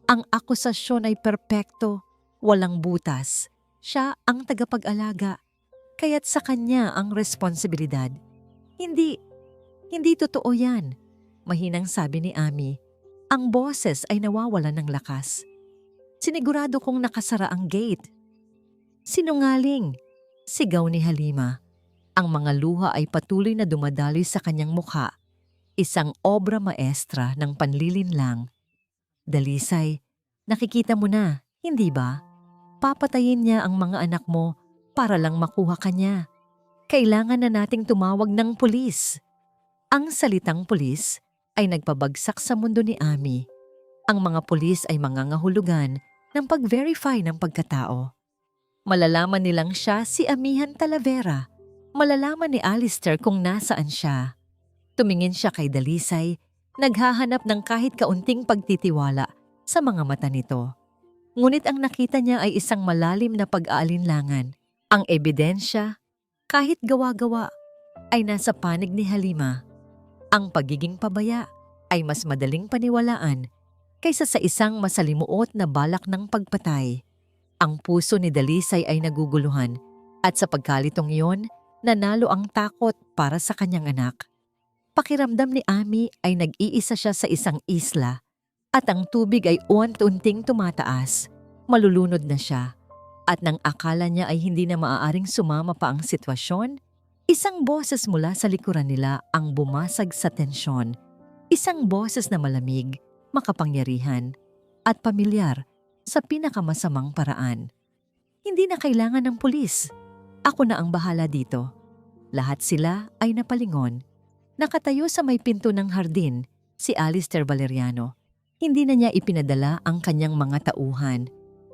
Ang akusasyon ay perpekto, walang butas. Siya ang tagapag-alaga, kaya't sa kanya ang responsibilidad. Hindi totoo yan. Mahinang sabi ni Ami. Ang boses ay nawawalan ng lakas. Sinigurado kong nakasara ang gate. Sinungaling! Sigaw ni Halima. Ang mga luha ay patuloy na dumadaloy sa kanyang mukha. Isang obra maestra ng panlilinlang. Dalisay, nakikita mo na, hindi ba? Papatayin niya ang mga anak mo para lang makuha ka niya. Kailangan na nating tumawag ng pulis. Ang salitang pulis ay nagpabagsak sa mundo ni Ami. Ang mga pulis ay mangangahulugan ng pag-verify ng pagkatao. Malalaman nilang siya si Amihan Talavera. Malalaman ni Alistair kung nasaan siya. Tumingin siya kay Dalisay, naghahanap ng kahit kaunting pagtitiwala sa mga mata nito. Ngunit ang nakita niya ay isang malalim na pag-aalinlangan. Ang ebidensya, kahit gawa-gawa, ay nasa panig ni Halima. Ang pagiging pabaya ay mas madaling paniwalaan kaysa sa isang masalimuot na balak ng pagpatay. Ang puso ni Dalisay ay naguguluhan at sa pagkalitong iyon, nanalo ang takot para sa kanyang anak. Pakiramdam ni Ami ay nag-iisa siya sa isang isla at ang tubig ay unti-unting tumataas. Malulunod na siya. At nang akala niya ay hindi na maaaring sumama pa ang sitwasyon, isang boses mula sa likuran nila ang bumasag sa tensyon. Isang boses na malamig, makapangyarihan, at pamilyar sa pinakamasamang paraan. Hindi na kailangan ng pulis. Ako na ang bahala dito. Lahat sila ay napalingon. Nakatayo sa may pinto ng hardin si Alistair Valeriano. Hindi na niya ipinadala ang kanyang mga tauhan.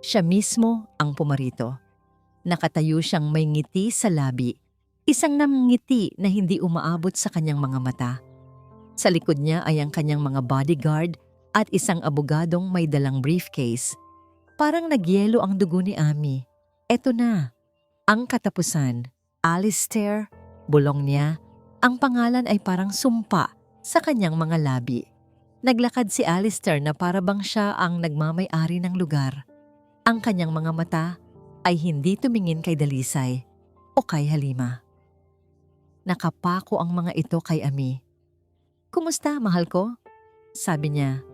Siya mismo ang pumarito. Nakatayo siyang may ngiti sa labi. Isang namngiti na hindi umaabot sa kanyang mga mata. Sa likod niya ay ang kanyang mga bodyguard at isang abogadong may dalang briefcase. Parang nagyelo ang dugo ni Ami. Eto na, ang katapusan. Alistair, bulong niya. Ang pangalan ay parang sumpa sa kanyang mga labi. Naglakad si Alistair na para bang siya ang nagmamay-ari ng lugar. Ang kanyang mga mata ay hindi tumingin kay Dalisay o kay Halima. Nakapako ang mga ito kay Ami. "Kumusta, mahal ko?" sabi niya.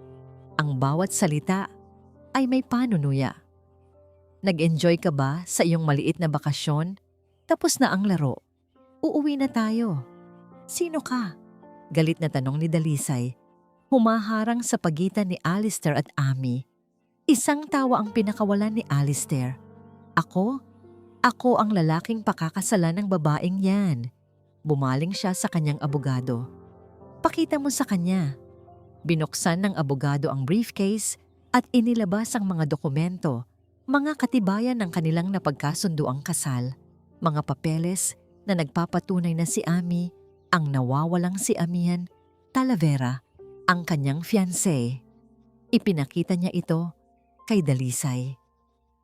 Ang bawat salita ay may panunuya. "Nag-enjoy ka ba sa iyong maliit na bakasyon? Tapos na ang laro. Uuwi na tayo." "Sino ka?" galit na tanong ni Dalisay. Humaharang sa pagitan ni Alistair at Ami. Isang tawa ang pinakawalan ni Alistair. Ako ang lalaking pakakasalan ng babaeng yan." Bumaling siya sa kanyang abogado. "Pakita mo sa kanya." Binuksan ng abogado ang briefcase at inilabas ang mga dokumento, mga katibayan ng kanilang napagkasunduang kasal, mga papeles na nagpapatunay na si Ami ang nawawalang si Amihan Talavera, ang kanyang fiancé. Ipinakita niya ito kay Dalisay.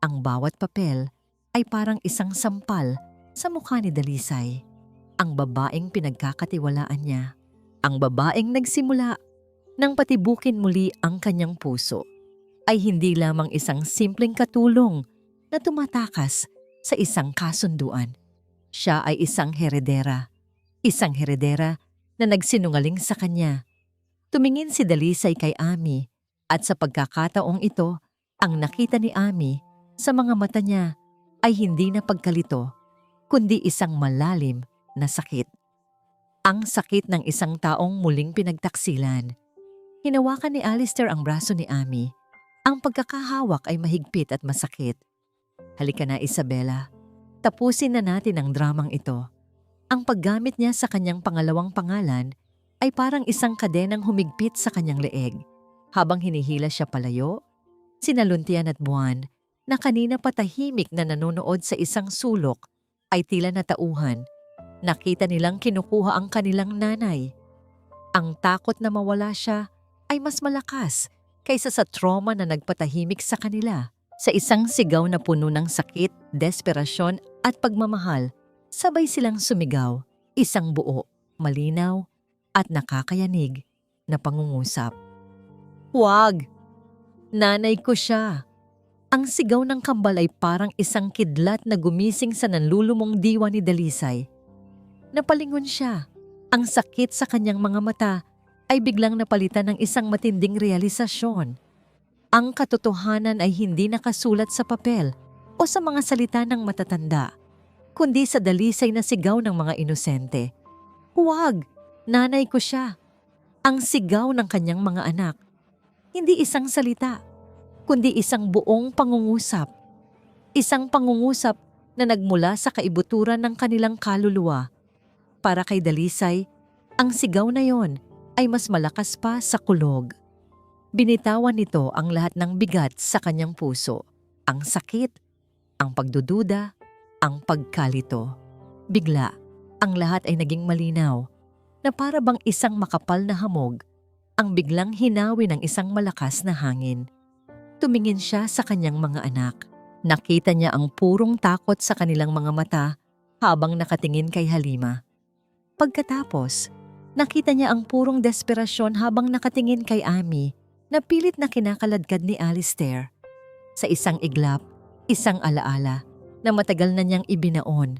Ang bawat papel ay parang isang sampal sa mukha ni Dalisay. Ang babaeng pinagkakatiwalaan niya. Ang babaeng nagsimula nang patibukin muli ang kanyang puso ay hindi lamang isang simpleng katulong na tumatakas sa isang kasunduan. Siya ay isang heredera. Isang heredera na nagsinungaling sa kanya. Tumingin si Dalisay kay Ami at sa pagkakataong ito, ang nakita ni Ami sa mga mata niya ay hindi na pagkalito, kundi isang malalim na sakit. Ang sakit ng isang taong muling pinagtaksilan. Hinawakan ni Alistair ang braso ni Ami. Ang pagkakahawak ay mahigpit at masakit. Halika na, Isabela. Tapusin na natin ang dramang ito. Ang paggamit niya sa kanyang pangalawang pangalan ay parang isang kadenang humigpit sa kanyang leeg. Habang hinihila siya palayo, sina Luntian at Buwan na kanina patahimik na nanonood sa isang sulok ay tila natauhan. Nakita nilang kinukuha ang kanilang nanay. Ang takot na mawala siya ay mas malakas kaysa sa trauma na nagpatahimik sa kanila. Sa isang sigaw na puno ng sakit, desperasyon at pagmamahal, sabay silang sumigaw, isang buo, malinaw at nakakayanig na pangungusap. Huwag! Nanay ko siya! Ang sigaw ng kambal ay parang isang kidlat na gumising sa nanlulumong diwa ni Dalisay. Napalingon siya. Ang sakit sa kanyang mga mata ay biglang napalitan ng isang matinding realisasyon. Ang katotohanan ay hindi nakasulat sa papel o sa mga salita ng matatanda, kundi sa dalisay na sigaw ng mga inosente. Huwag! Nanay ko siya! Ang sigaw ng kanyang mga anak. Hindi isang salita, kundi isang buong pangungusap. Isang pangungusap na nagmula sa kaibuturan ng kanilang kaluluwa. Para kay Dalisay, ang sigaw na yon ay mas malakas pa sa kulog. Binitawan nito ang lahat ng bigat sa kanyang puso, ang sakit, ang pagdududa, ang pagkalito. Bigla, ang lahat ay naging malinaw, na para bang isang makapal na hamog, ang biglang hinawi ng isang malakas na hangin. Tumingin siya sa kanyang mga anak. Nakita niya ang purong takot sa kanilang mga mata habang nakatingin kay Halima. Pagkatapos, nakita niya ang purong desperasyon habang nakatingin kay Ami na pilit na kinakaladkad ni Alistair. Sa isang iglap, isang alaala na matagal na niyang ibinaon,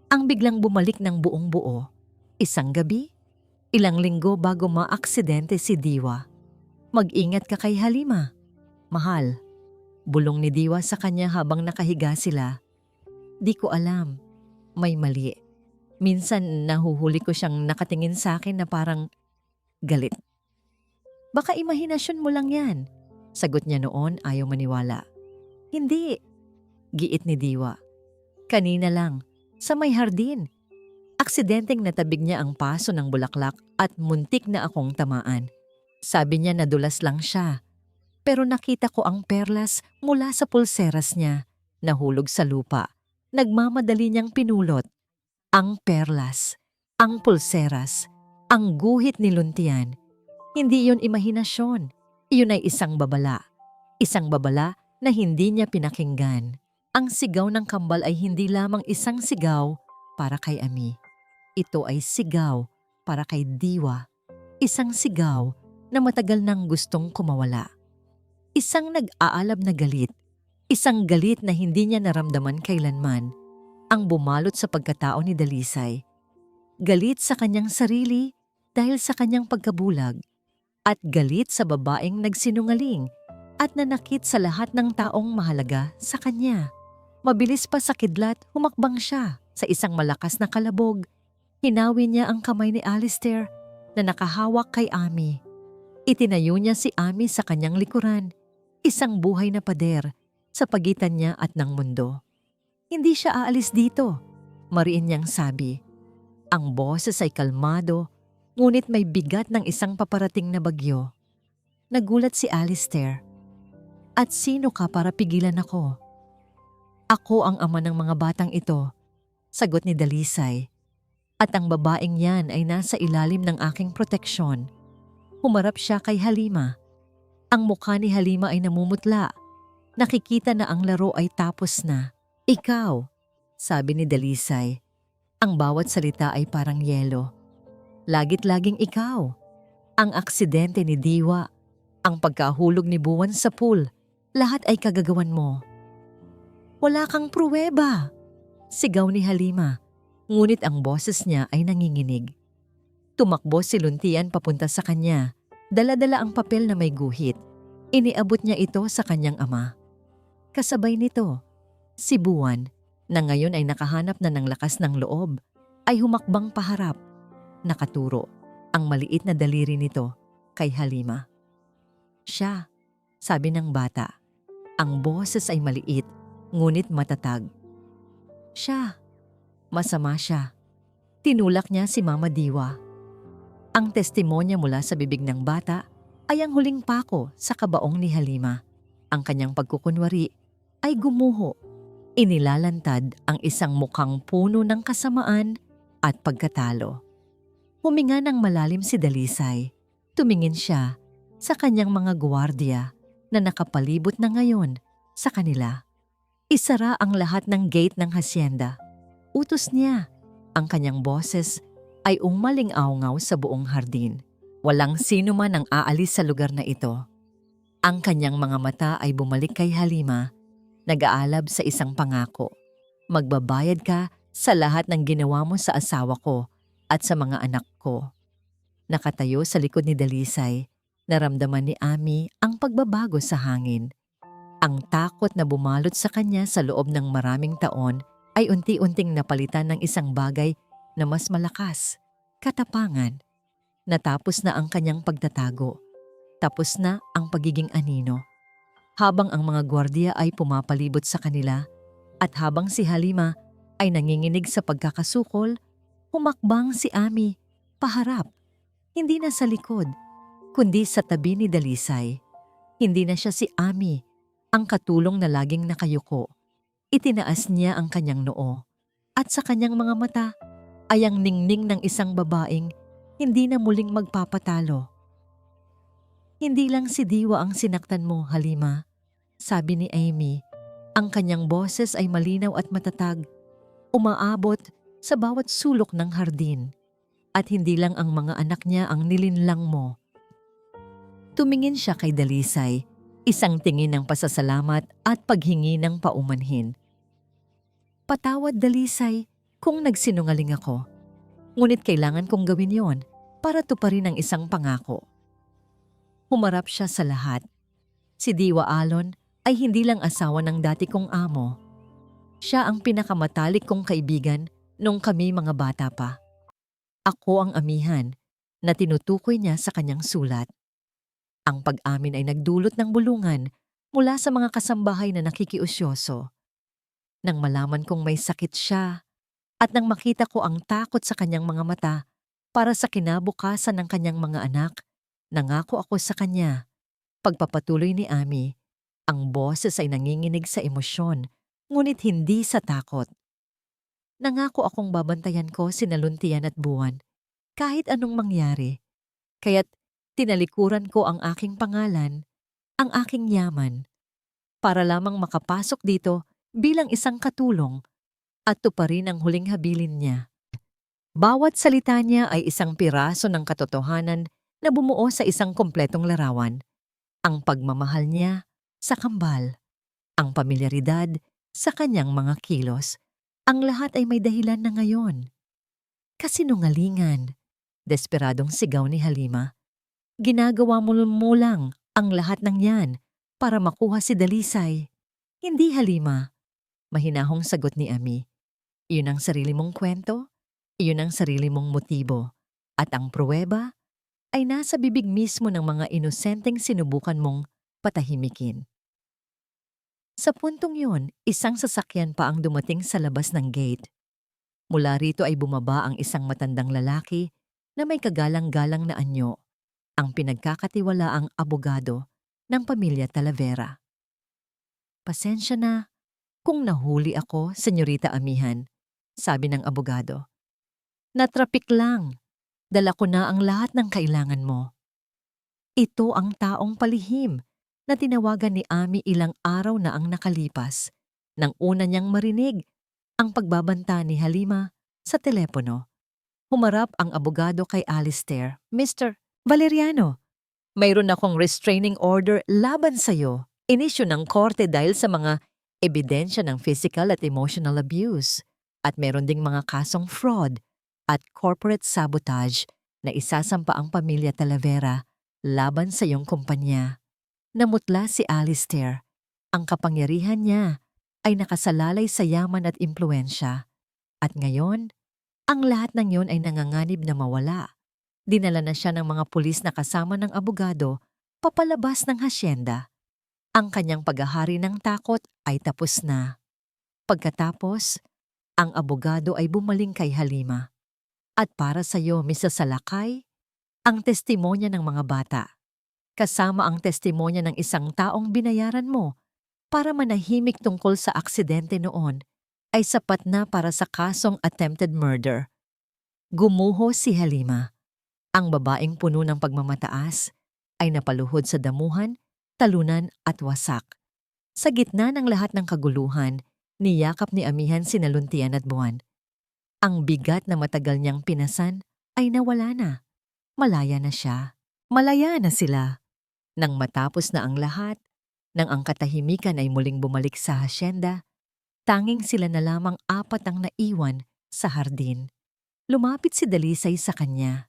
ang biglang bumalik ng buong buo. Isang gabi, ilang linggo bago maaksidente si Diwa. Mag-ingat ka kay Halima. Mahal, bulong ni Diwa sa kanya habang nakahiga sila. Di ko alam, may mali. Minsan nahuhuli ko siyang nakatingin sa akin na parang galit. Baka imahinasyon mo lang yan, sagot niya noon ayaw maniwala. Hindi, giit ni Diwa. Kanina lang, sa may hardin. Aksidenteng natabig niya ang paso ng bulaklak at muntik na akong tamaan. Sabi niya nadulas lang siya. Pero nakita ko ang perlas mula sa pulseras niya, nahulog sa lupa. Nagmamadali niyang pinulot. Ang perlas, ang pulseras, ang guhit ni Luntian. Hindi yun imahinasyon. Iyon ay isang babala. Isang babala na hindi niya pinakinggan. Ang sigaw ng kambal ay hindi lamang isang sigaw para kay Ami. Ito ay sigaw para kay Diwa. Isang sigaw na matagal nang gustong kumawala. Isang nag-aalab na galit. Isang galit na hindi niya naramdaman kailanman. Ang bumalot sa pagkatao ni Dalisay. Galit sa kanyang sarili dahil sa kanyang pagkabulag. At galit sa babaeng nagsinungaling at nanakit sa lahat ng taong mahalaga sa kanya. Mabilis pa sa kidlat, humakbang siya sa isang malakas na kalabog. Hinawi niya ang kamay ni Alistair na nakahawak kay Ami. Itinayo niya si Ami sa kanyang likuran, isang buhay na pader sa pagitan niya at ng mundo. Hindi siya aalis dito, mariin niyang sabi. Ang boses ay kalmado, ngunit may bigat ng isang paparating na bagyo. Nagulat si Alistair. At sino ka para pigilan ako? Ako ang ama ng mga batang ito, sagot ni Dalisay. At ang babaeng yan ay nasa ilalim ng aking proteksyon. Humarap siya kay Halima. Ang mukha ni Halima ay namumutla. Nakikita na ang laro ay tapos na. Ikaw, sabi ni Dalisay. Ang bawat salita ay parang yelo. Lagit-laging ikaw. Ang aksidente ni Diwa, ang pagkahulog ni Buwan sa pool, lahat ay kagagawan mo. Wala kang pruweba, sigaw ni Halima. Ngunit ang boses niya ay nanginginig. Tumakbo si Luntian papunta sa kanya. Dala-dala ang papel na may guhit. Iniabot niya ito sa kanyang ama. Kasabay nito, si Buwan, na ngayon ay nakahanap na ng lakas ng loob, ay humakbang paharap. Nakaturo ang maliit na daliri nito kay Halima. Siya, sabi ng bata. Ang boses ay maliit, ngunit matatag. Siya. Masama siya. Tinulak niya si Mama Diwa. Ang testimonya mula sa bibig ng bata ay ang huling pako sa kabaong ni Halima. Ang kanyang pagkukunwari ay gumuho. Inilalantad ang isang mukhang puno ng kasamaan at pagkatalo. Huminga ng malalim si Dalisay. Tumingin siya sa kanyang mga gwardiya na nakapalibot na ngayon sa kanila. Isara ang lahat ng gate ng hasyenda. Utos niya. Ang kanyang boses ay umaling-awngaw sa buong hardin. Walang sino man ang aalis sa lugar na ito. Ang kanyang mga mata ay bumalik kay Halima, nag-aalab sa isang pangako. Magbabayad ka sa lahat ng ginawa mo sa asawa ko at sa mga anak ko. Nakatayo sa likod ni Dalisay, naramdaman ni Ami ang pagbabago sa hangin. Ang takot na bumalot sa kanya sa loob ng maraming taon ay unti-unting napalitan ng isang bagay na mas malakas, katapangan. Natapos na ang kanyang pagtatago. Tapos na ang pagiging anino. Habang ang mga gwardiya ay pumapalibot sa kanila at habang si Halima ay nanginginig sa pagkakasukol, humakbang si Ami paharap. Hindi na sa likod, kundi sa tabi ni Dalisay. Hindi na siya si Ami, ang katulong na laging nakayuko. Itinaas niya ang kanyang noo at sa kanyang mga mata ay ang ningning ng isang babaeng hindi na muling magpapatalo. Hindi lang si Diwa ang sinaktan mo, Halima, sabi ni Amy. Ang kanyang boses ay malinaw at matatag, umaabot sa bawat sulok ng hardin. At hindi lang ang mga anak niya ang nilinlang mo. Tumingin siya kay Dalisay. Isang tingin ng pasasalamat at paghingi ng paumanhin. Patawad, Dalisay, kung nagsinungaling ako. Ngunit kailangan kong gawin yon para tuparin ang isang pangako. Humarap siya sa lahat. Si Diwa Alon ay hindi lang asawa ng dati kong amo. Siya ang pinakamatalik kong kaibigan nung kami mga bata pa. Ako ang amihan na tinutukoy niya sa kanyang sulat. Ang pag-amin ay nagdulot ng bulungan mula sa mga kasambahay na nakikiusyoso. Nang malaman kong may sakit siya at nang makita ko ang takot sa kanyang mga mata para sa kinabukasan ng kanyang mga anak, nangako ako sa kanya. Pagpapatuloy ni Ami, ang boses ay nanginginig sa emosyon, ngunit hindi sa takot. Nangako akong babantayan ko sina Luntian at Buwan kahit anong mangyari. Kaya't tinalikuran ko ang aking pangalan, ang aking yaman, para lamang makapasok dito bilang isang katulong at tuparin ang huling habilin niya. Bawat salita niya ay isang piraso ng katotohanan na bumuo sa isang kompletong larawan. Ang pagmamahal niya sa kambal, ang pamilyaridad sa kanyang mga kilos, ang lahat ay may dahilan na ngayon. Kasinungalingan, desperadong sigaw ni Halima. Ginagawa mo lang ang lahat ng yan para makuha si Dalisay. Hindi, Halima. Mahinahong sagot ni Ami. Iyon ang sarili mong kwento, iyon ang sarili mong motibo. At ang pruweba ay nasa bibig mismo ng mga inosenteng sinubukan mong patahimikin. Sa puntong yun, isang sasakyan pa ang dumating sa labas ng gate. Mula rito ay bumaba ang isang matandang lalaki na may kagalang-galang na anyo, ang pinagkakatiwalaang abogado ng pamilya Talavera. Pasensya na kung nahuli ako, Senyorita Amihan, sabi ng abogado. Natrapik lang. Dala ko na ang lahat ng kailangan mo. Ito ang taong palihim na tinawagan ni Ami ilang araw na ang nakalipas nang una niyang marinig ang pagbabanta ni Halima sa telepono. Humarap ang abogado kay Alistair. Mr. Valeriano, mayroon akong restraining order laban sa'yo. Inisyu ng korte dahil sa mga ebidensya ng physical at emotional abuse. At meron ding mga kasong fraud at corporate sabotage na isasampa ang pamilya Talavera laban sa iyong kumpanya. Namutla si Alistair. Ang kapangyarihan niya ay nakasalalay sa yaman at impluensya. At ngayon, ang lahat ng yon ay nanganganib na mawala. Dinala na siya ng mga pulis na kasama ng abogado papalabas ng hasyenda. Ang kanyang paghahari ng takot ay tapos na. Pagkatapos, ang abogado ay bumaling kay Halima. At para sa iyo, Mrs. Salakay, ang testimonya ng mga bata, kasama ang testimonya ng isang taong binayaran mo para manahimik tungkol sa aksidente noon, ay sapat na para sa kasong attempted murder. Gumuho si Halima. Ang babaeng puno ng pagmamataas ay napaluhod sa damuhan, talunan at wasak. Sa gitna ng lahat ng kaguluhan, niyakap ni Amihan sina Luntian at Buwan. Ang bigat na matagal niyang pinasan ay nawala na. Malaya na siya. Malaya na sila. Nang matapos na ang lahat, nang ang katahimikan ay muling bumalik sa hasyenda, tanging sila na lamang apat ang naiwan sa hardin. Lumapit si Dalisay sa kanya.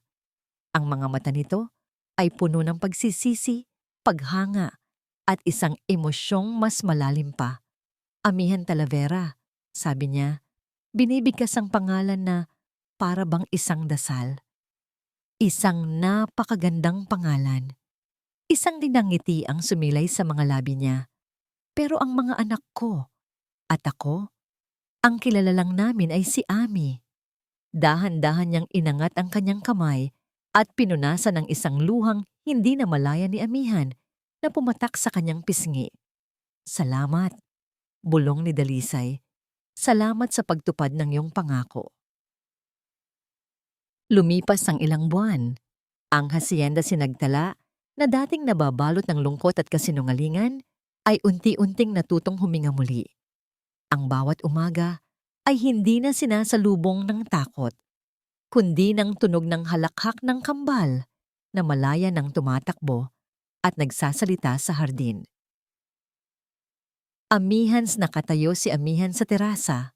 Ang mga mata nito ay puno ng pagsisisi, paghanga, at isang emosyong mas malalim pa. Amihan Talavera, sabi niya, binibigkas ang pangalan na para bang isang dasal. Isang napakagandang pangalan. Isang dinangiti ang sumilay sa mga labi niya. Pero ang mga anak ko at ako, ang kilala lang namin ay si Ami. Dahan-dahan niyang inangat ang kanyang kamay at pinunasan ng isang luhang hindi na malaya ni Amihan na pumatak sa kanyang pisngi. Salamat, bulong ni Dalisay. Salamat sa pagtupad ng iyong pangako. Lumipas ang ilang buwan. Ang hasyenda sinagtala na dating nababalot ng lungkot at kasinungalingan ay unti-unting natutong huminga muli. Ang bawat umaga ay hindi na sinasalubong ng takot, kundi ng tunog ng halakhak ng kambal na malaya ng tumatakbo at nagsasalita sa hardin. Amihans nakatayo si Amihan sa terasa.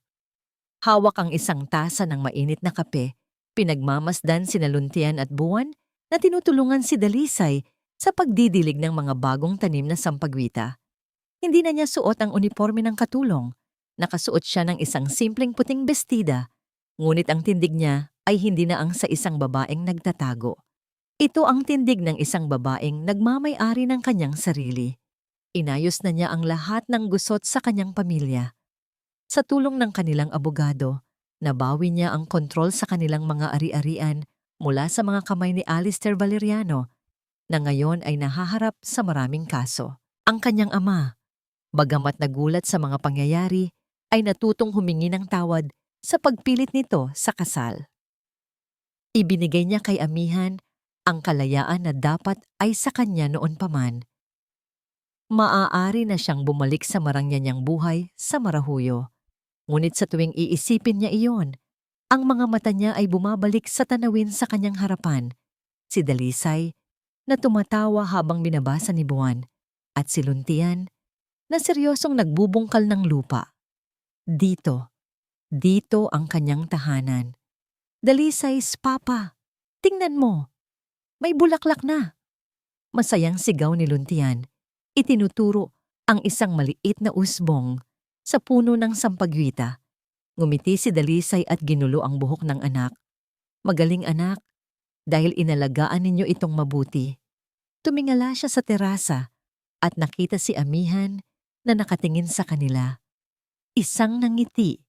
Hawak ang isang tasa ng mainit na kape, pinagmamasdan sina Luntian at Buwan na tinutulungan si Dalisay sa pagdidilig ng mga bagong tanim na sampagwita. Hindi na niya suot ang uniforme ng katulong. Nakasuot siya ng isang simpleng puting bestida, ngunit ang tindig niya ay hindi na ang sa isang babaeng nagtatago. Ito ang tindig ng isang babaeng nagmamay-ari ng kanyang sarili. Inayos na niya ang lahat ng gusot sa kanyang pamilya. Sa tulong ng kanilang abogado, nabawi niya ang kontrol sa kanilang mga ari-arian mula sa mga kamay ni Alistair Valeriano na ngayon ay nahaharap sa maraming kaso. Ang kanyang ama, bagamat nagulat sa mga pangyayari, ay natutong humingi ng tawad sa pagpilit nito sa kasal. Ibinigay niya kay Amihan ang kalayaan na dapat ay sa kanya noon pa man. Maaari na siyang bumalik sa marangya niyang buhay sa Marahuyo. Ngunit sa tuwing iisipin niya iyon, ang mga mata niya ay bumabalik sa tanawin sa kanyang harapan. Si Dalisay, na tumatawa habang binabasa ni Buwan, at si Luntian, na seryosong nagbubungkal ng lupa. Dito ang kanyang tahanan. Dalisay's papa, tingnan mo, may bulaklak na. Masayang sigaw ni Luntian. Itinuturo ang isang maliit na usbong sa puno ng sampagwita. Ngumiti si Dalisay at ginulo ang buhok ng anak. Magaling anak, dahil inalagaan ninyo itong mabuti. Tumingala siya sa terasa at nakita si Amihan na nakatingin sa kanila. Isang nangiti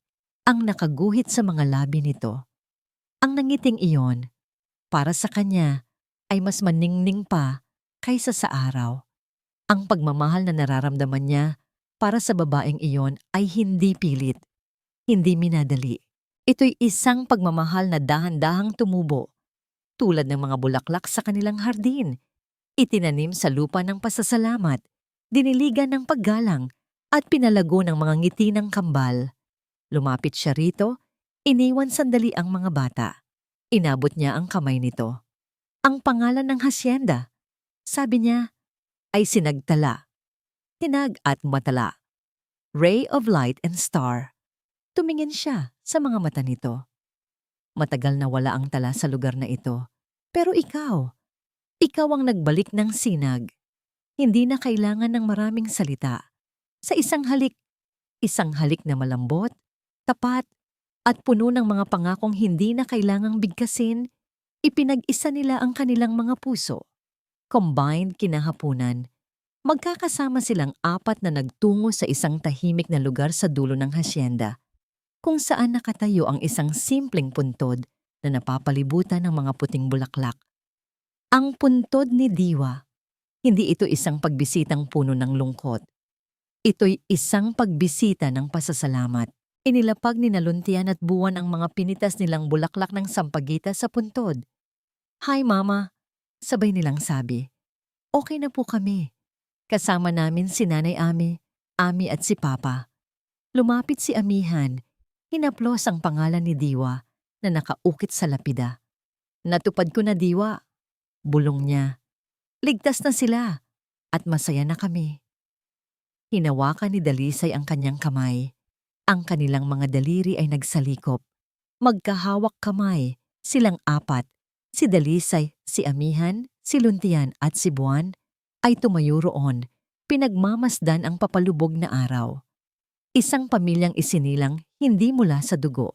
ang nakaguhit sa mga labi nito. Ang nangiting iyon, para sa kanya, ay mas maningning pa kaysa sa araw. Ang pagmamahal na nararamdaman niya para sa babaeng iyon ay hindi pilit, hindi minadali. Ito'y isang pagmamahal na dahan-dahang tumubo, tulad ng mga bulaklak sa kanilang hardin. Itinanim sa lupa ng pasasalamat, diniligan ng paggalang, at pinalago ng mga ngiti ng kambal. Lumapit siya rito, iniwan sandali ang mga bata. Inabot niya ang kamay nito. Ang pangalan ng hasyenda, sabi niya, ay Sinagtala. Tinag at matala. Ray of light and star. Tumingin siya sa mga mata nito. Matagal na wala ang tala sa lugar na ito. Pero ikaw ang nagbalik ng sinag. Hindi na kailangan ng maraming salita. Sa isang halik na malambot, tapat, at puno ng mga pangakong hindi na kailangang bigkasin, ipinag-isa nila ang kanilang mga puso. Combined kinahapunan, magkakasama silang apat na nagtungo sa isang tahimik na lugar sa dulo ng hasyenda, kung saan nakatayo ang isang simpleng puntod na napapalibutan ng mga puting bulaklak. Ang puntod ni Diwa. Hindi ito isang pagbisitang puno ng lungkot. Ito'y isang pagbisita ng pasasalamat. Inilapag ni Naluntian at Buwan ang mga pinitas nilang bulaklak ng sampagita sa puntod. "Hi, Mama," sabay nilang sabi. "Okay na po kami. Kasama namin si Nanay Ami at si Papa." Lumapit si Amihan. Hinaplos ang pangalan ni Diwa na nakaukit sa lapida. "Natupad ko na, Diwa," bulong niya. "Ligtas na sila at masaya na kami." Hinawakan ni Dalisay ang kanyang kamay. Ang kanilang mga daliri ay nagsalikop. Magkahawak kamay, silang apat. Si Dalisay, si Amihan, si Luntian at si Buwan ay tumayo roon, pinagmamasdan ang papalubog na araw. Isang pamilyang isinilang hindi mula sa dugo,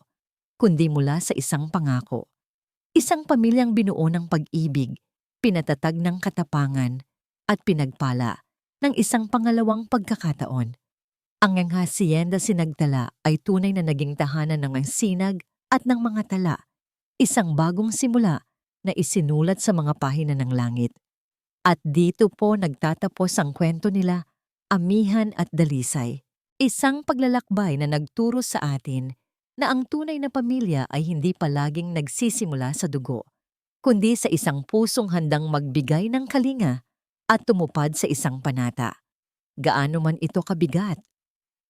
kundi mula sa isang pangako. Isang pamilyang binuo ng pag-ibig, pinatatag ng katapangan, at pinagpala ng isang pangalawang pagkakataon. Ang hasyenda Sinagtala ay tunay na naging tahanan ng sinag at ng mga tala, isang bagong simula na isinulat sa mga pahina ng langit. At dito po nagtatapos ang kwento nila, Amihan at Dalisay. Isang paglalakbay na nagturo sa atin na ang tunay na pamilya ay hindi palaging nagsisimula sa dugo, kundi sa isang pusong handang magbigay ng kalinga at tumupad sa isang panata. Gaano man ito kabigat.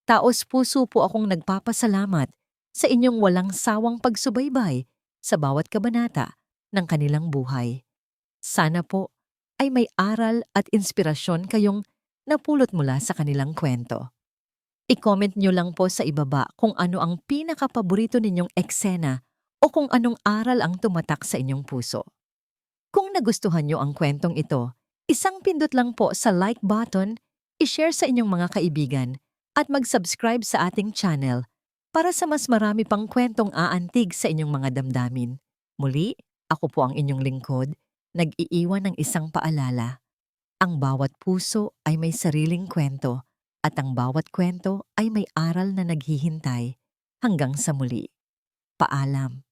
Taos-puso po akong nagpapasalamat sa inyong walang sawang pagsubaybay sa bawat kabanata ng kanilang buhay. Sana po ay may aral at inspirasyon kayong napulot mula sa kanilang kwento. I-comment nyo lang po sa ibaba kung ano ang pinakapaborito ninyong eksena o kung anong aral ang tumatak sa inyong puso. Kung nagustuhan nyo ang kwentong ito, isang pindot lang po sa like button, i-share sa inyong mga kaibigan, at mag-subscribe sa ating channel para sa mas marami pang kwentong aantig sa inyong mga damdamin. Muli, ako po ang inyong lingkod, nag-iiwan ng isang paalala. Ang bawat puso ay may sariling kwento at ang bawat kwento ay may aral na naghihintay. Hanggang sa muli. Paalam.